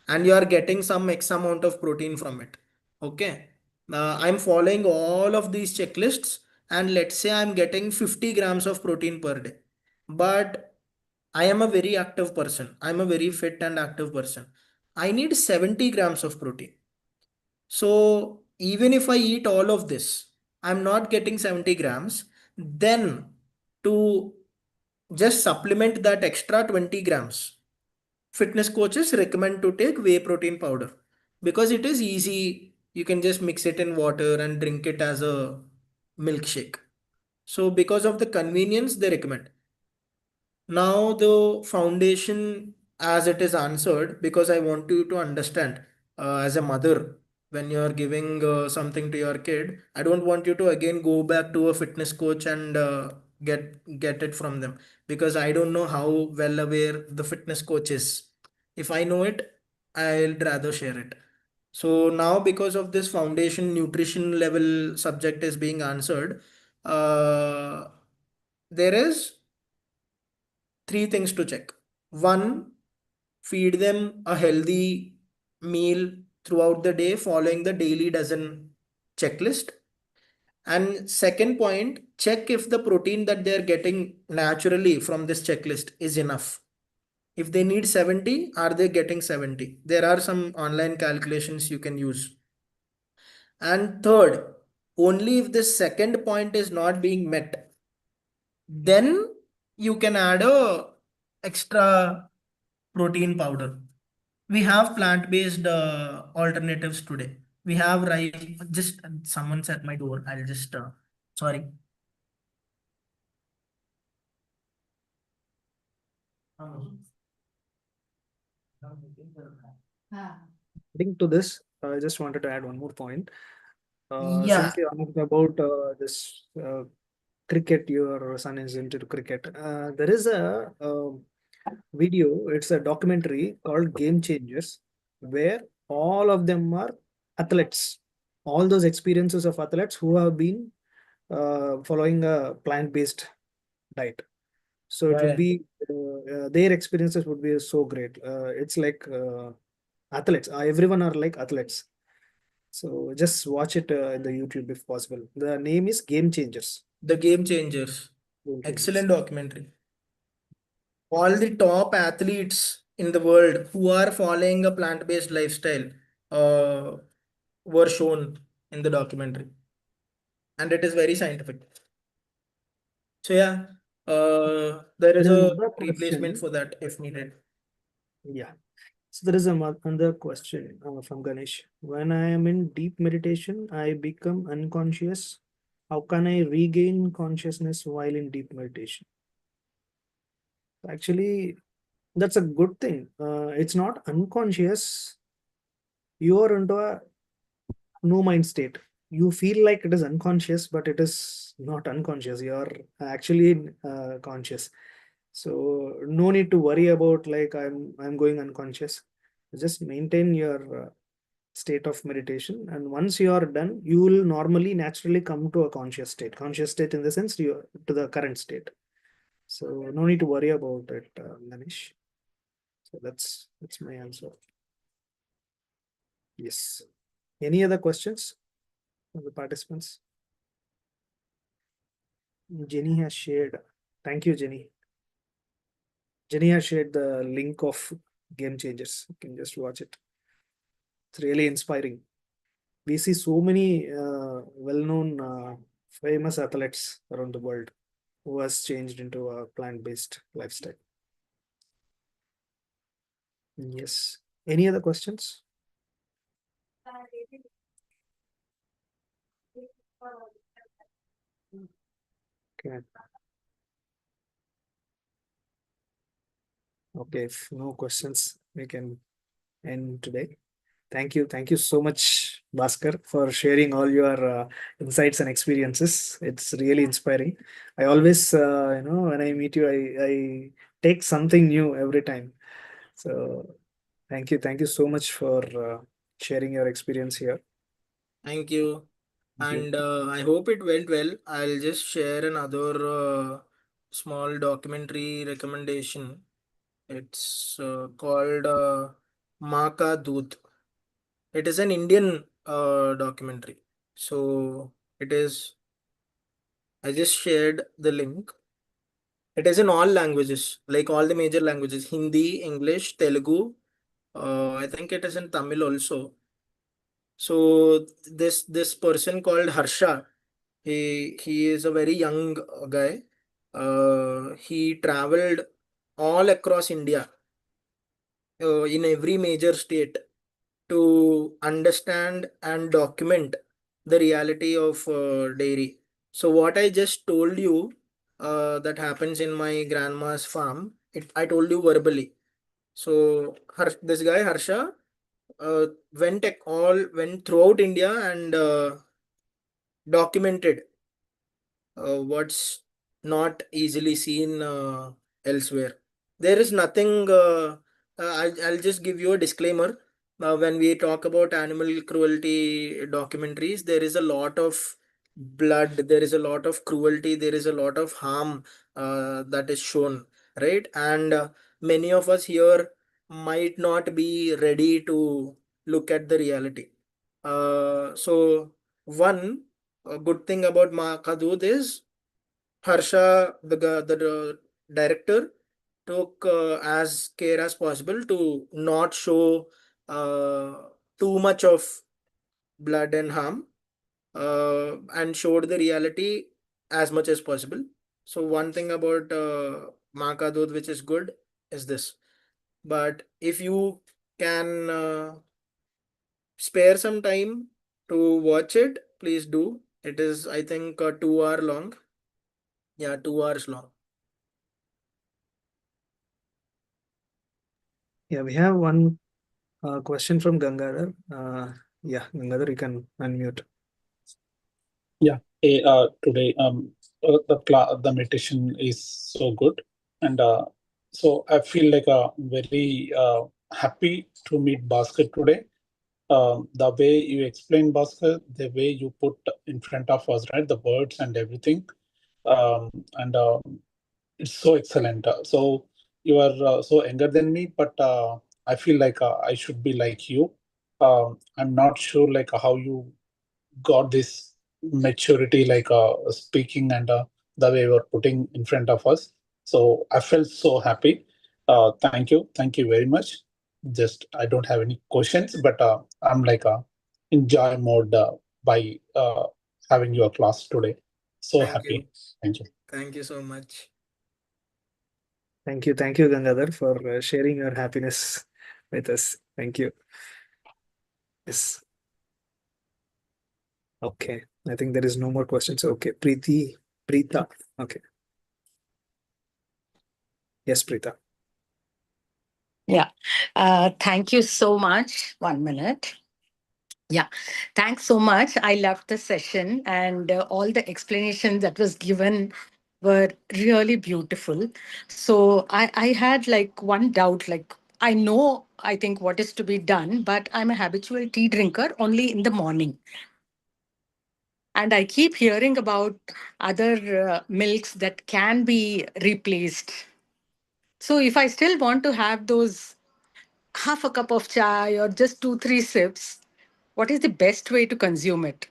and you are getting some X amount of protein from it. Okay. I'm following all of these checklists, and let's say I'm getting 50 grams of protein per day. But I am a very active person. I'm a very fit and active person. I need 70 grams of protein. So even if I eat all of this, I'm not getting 70 grams. Then to just supplement that extra 20 grams, fitness coaches recommend to take whey protein powder because it is easy. You can just mix it in water and drink it as a milkshake. So because of the convenience, they recommend. Now the foundation, as it is answered, because I want you to understand, as a mother, when you are giving something to your kid, I don't want you to again go back to a fitness coach and get it from them, because I don't know how well aware the fitness coach is. If I know it, I'll rather share it. So now, because of this foundation nutrition level subject is being answered, uh, there is three things to check. One, feed them a healthy meal throughout the day following the daily dozen checklist. And second point, check if the protein that they're getting naturally from this checklist is enough. If they need 70, are they getting 70? There are some online calculations you can use. And third, only if this second point is not being met, then you can add a extra protein powder. We have plant-based alternatives today. We have rice. Just someone's at my door. I'll just sorry. Adding to this, I just wanted to add one more point. Yeah, Since you asked about this cricket, your son is into cricket. There is a video, it's a documentary called Game Changers, where all of them are athletes. All those experiences of athletes who have been following a plant-based diet. So it would yeah. be their experiences would be so great. It's like athletes. Everyone are like athletes. So just watch it in the YouTube if possible. The name is Game Changers. The Game Changers. Game Changers. Excellent documentary. All the top athletes in the world who are following a plant-based lifestyle uh, were shown in the documentary, and it is very scientific. So yeah, there is There is a another replacement question. for that if needed. Yeah. So there is another question from Ganesh. When I am in deep meditation, I become unconscious. How can I regain consciousness while in deep meditation? Actually, that's a good thing. It's not unconscious. You are into a no mind state. You feel like it is unconscious, but it is not unconscious. You are actually conscious. So no need to worry about like I'm going unconscious. Just maintain your state of meditation, and once you are done, you will normally naturally come to a conscious state. Conscious state in the sense you to the current state. So no need to worry about it, Manish. So that's my answer. Yes. Any other questions from the participants? Jenny has shared. Thank you, Jenny. Jenny has shared the link of Game Changers. You can just watch it. It's really inspiring. We see so many well-known, famous athletes around the world who has changed into a plant-based lifestyle. Yes. Any other questions? Okay. Okay. If no questions, we can end today. Thank you. Thank you so much, Bhaskar, for sharing all your insights and experiences. It's really inspiring. I always, when I meet you, I take something new every time. So thank you. Thank you so much for sharing your experience here. Thank you. Thank you. And I hope it went well. I'll just share another small documentary recommendation. It's called Maa Ka Doodh. It is an Indian documentary. So it is, I just shared the link. It is in all languages, like all the major languages: Hindi, English, Telugu. I think it is in Tamil also. So this person called Harsha, he is a very young guy. He traveled all across India, in every major state, to understand and document the reality of dairy. So what I just told you, that happens in my grandma's farm, I told you verbally. So this guy Harsha went throughout India and documented what's not easily seen elsewhere. There is nothing. I'll just give you a disclaimer. When we talk about animal cruelty documentaries, there is a lot of blood, there is a lot of cruelty, there is a lot of harm that is shown, right? And many of us here might not be ready to look at the reality. So, one a good thing about Ma Kadud is Harsha, the director, took as care as possible to not show uh, too much of blood and harm, and showed the reality as much as possible. So one thing about Ma Ka Doodh which is good is this. But if you can spare some time to watch it, please do. It is, I think, 2 hour long. Yeah, 2 hours long. Yeah, we have one question from Gangadhar. Yeah, Gangadhar, you can unmute. Yeah. Today, the meditation is so good, and so I feel like very happy to meet Bhaskar today. The way you explain Bhaskar, the way you put in front of us, right, the words and everything, and it's so excellent. So you are so younger than me, but I feel like I should be like you. I'm not sure like how you got this maturity, like speaking and the way you are putting in front of us. So I felt so happy. Thank you very much. Just I don't have any questions, but I'm like enjoy mode by having your class today. So Thank you. happy. Thank you. Thank you so much. Thank you. Thank you, Gangadhar, for sharing your happiness with us. Thank you. Yes. Okay. I think there is no more questions. Okay. Preeti, Preeta. Okay. Yes, Preeta. Yeah. Thank you so much. 1 minute. Yeah. Thanks so much. I loved the session and all the explanations that was given were really beautiful. So I had like one doubt, like I know I think what is to be done, but I'm a habitual tea drinker only in the morning. And I keep hearing about other milks that can be replaced. So if I still want to have those half a cup of chai or just 2, 3 sips, what is the best way to consume it?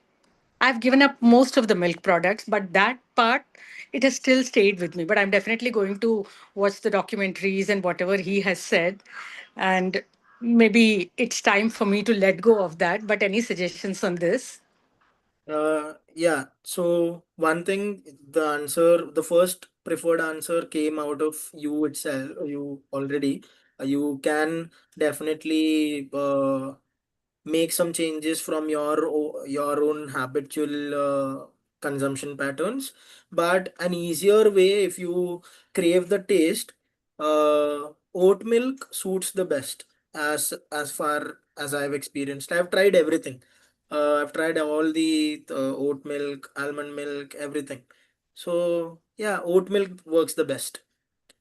I've given up most of the milk products, but that part, it has still stayed with me. But I'm definitely going to watch the documentaries and whatever he has said. And maybe it's time for me to let go of that. But any suggestions on this? Yeah. So one thing, the first preferred answer came out of you itself. You already, you can definitely make some changes from your own habitual consumption patterns. But an easier way, if you crave the taste, oat milk suits the best. As far as I've experienced, I've tried everything. I've tried all the oat milk, almond milk, everything. So yeah, oat milk works the best.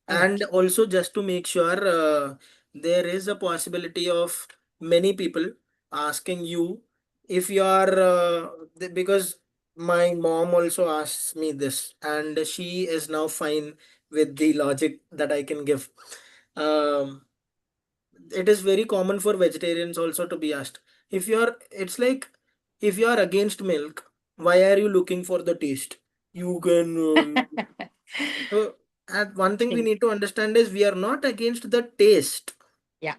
And Okay. also, just to make sure, there is a possibility of many people asking you if you are, because my mom also asks me this, and she is now fine with the logic that I can give. Um, it is very common for vegetarians also to be asked if you're, it's like, if you are against milk, why are you looking for the taste? You can so, and one thing we need to understand is we are not against the taste. Yeah.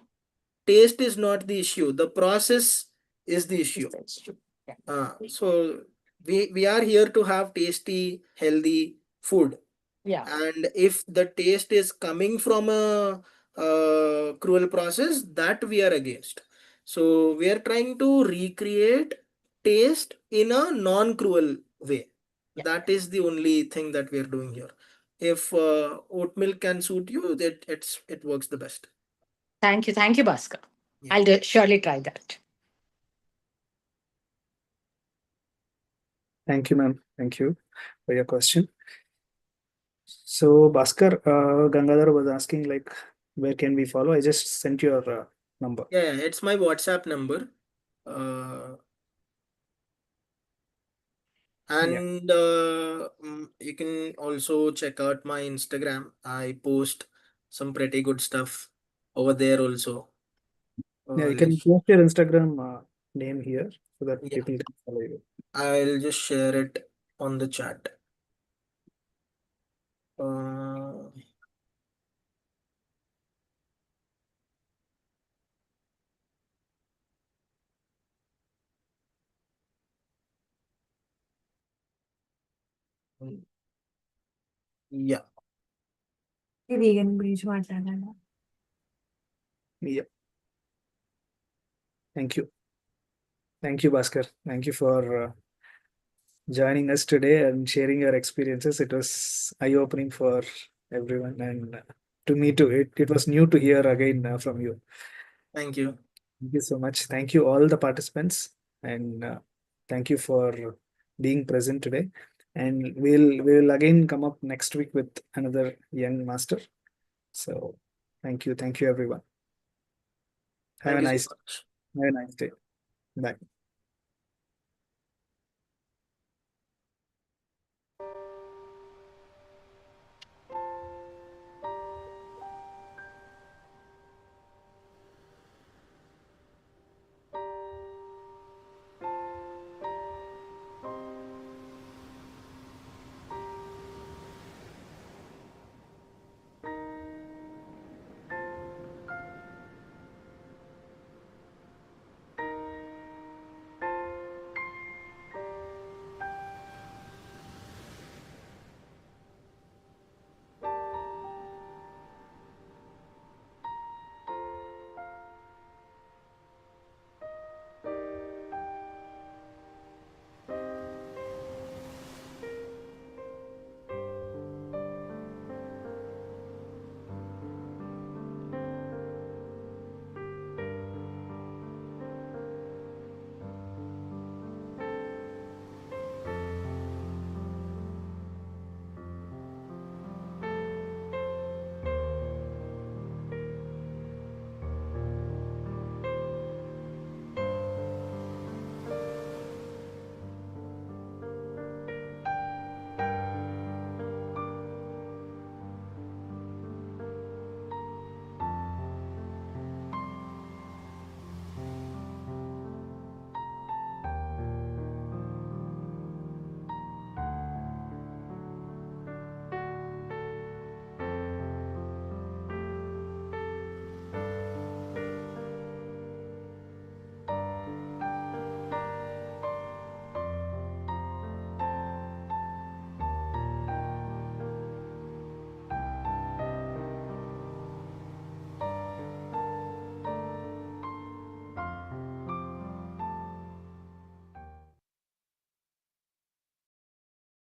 Taste is not the issue. The process is the issue. That's true. Yeah. So we are here to have tasty, healthy food. Yeah. And if the taste is coming from a, cruel process, that we are against. So we are trying to recreate taste in a non-cruel way. Yeah. That is the only thing that we are doing here. If oat milk can suit you, it works the best. Thank you. Thank you, Bhaskar. Yeah. I'll surely try that. Thank you, ma'am. Thank you for your question. So, Bhaskar, Gangadhar was asking, like, where can we follow? I just sent your number. Yeah, it's my WhatsApp number. Uh, Yeah. And you can also check out my Instagram. I post some pretty good stuff over there also. Yeah, you Like, can post your Instagram name here so that yeah, people can follow you. I'll just share it on the chat. Uh, yeah, vegan గురించి మాట్లాడాలా Yeah. Thank you. Thank you, Bhaskar. Thank you for joining us today and sharing your experiences. It was eye-opening for everyone, and to me too. It was new to hear again from you. thank you. Thank you so much. Thank you, all the participants, and thank you for being present today. And we'll again come up next week with another young master. So thank you, everyone. Thank you so much. Have a nice day. Bye.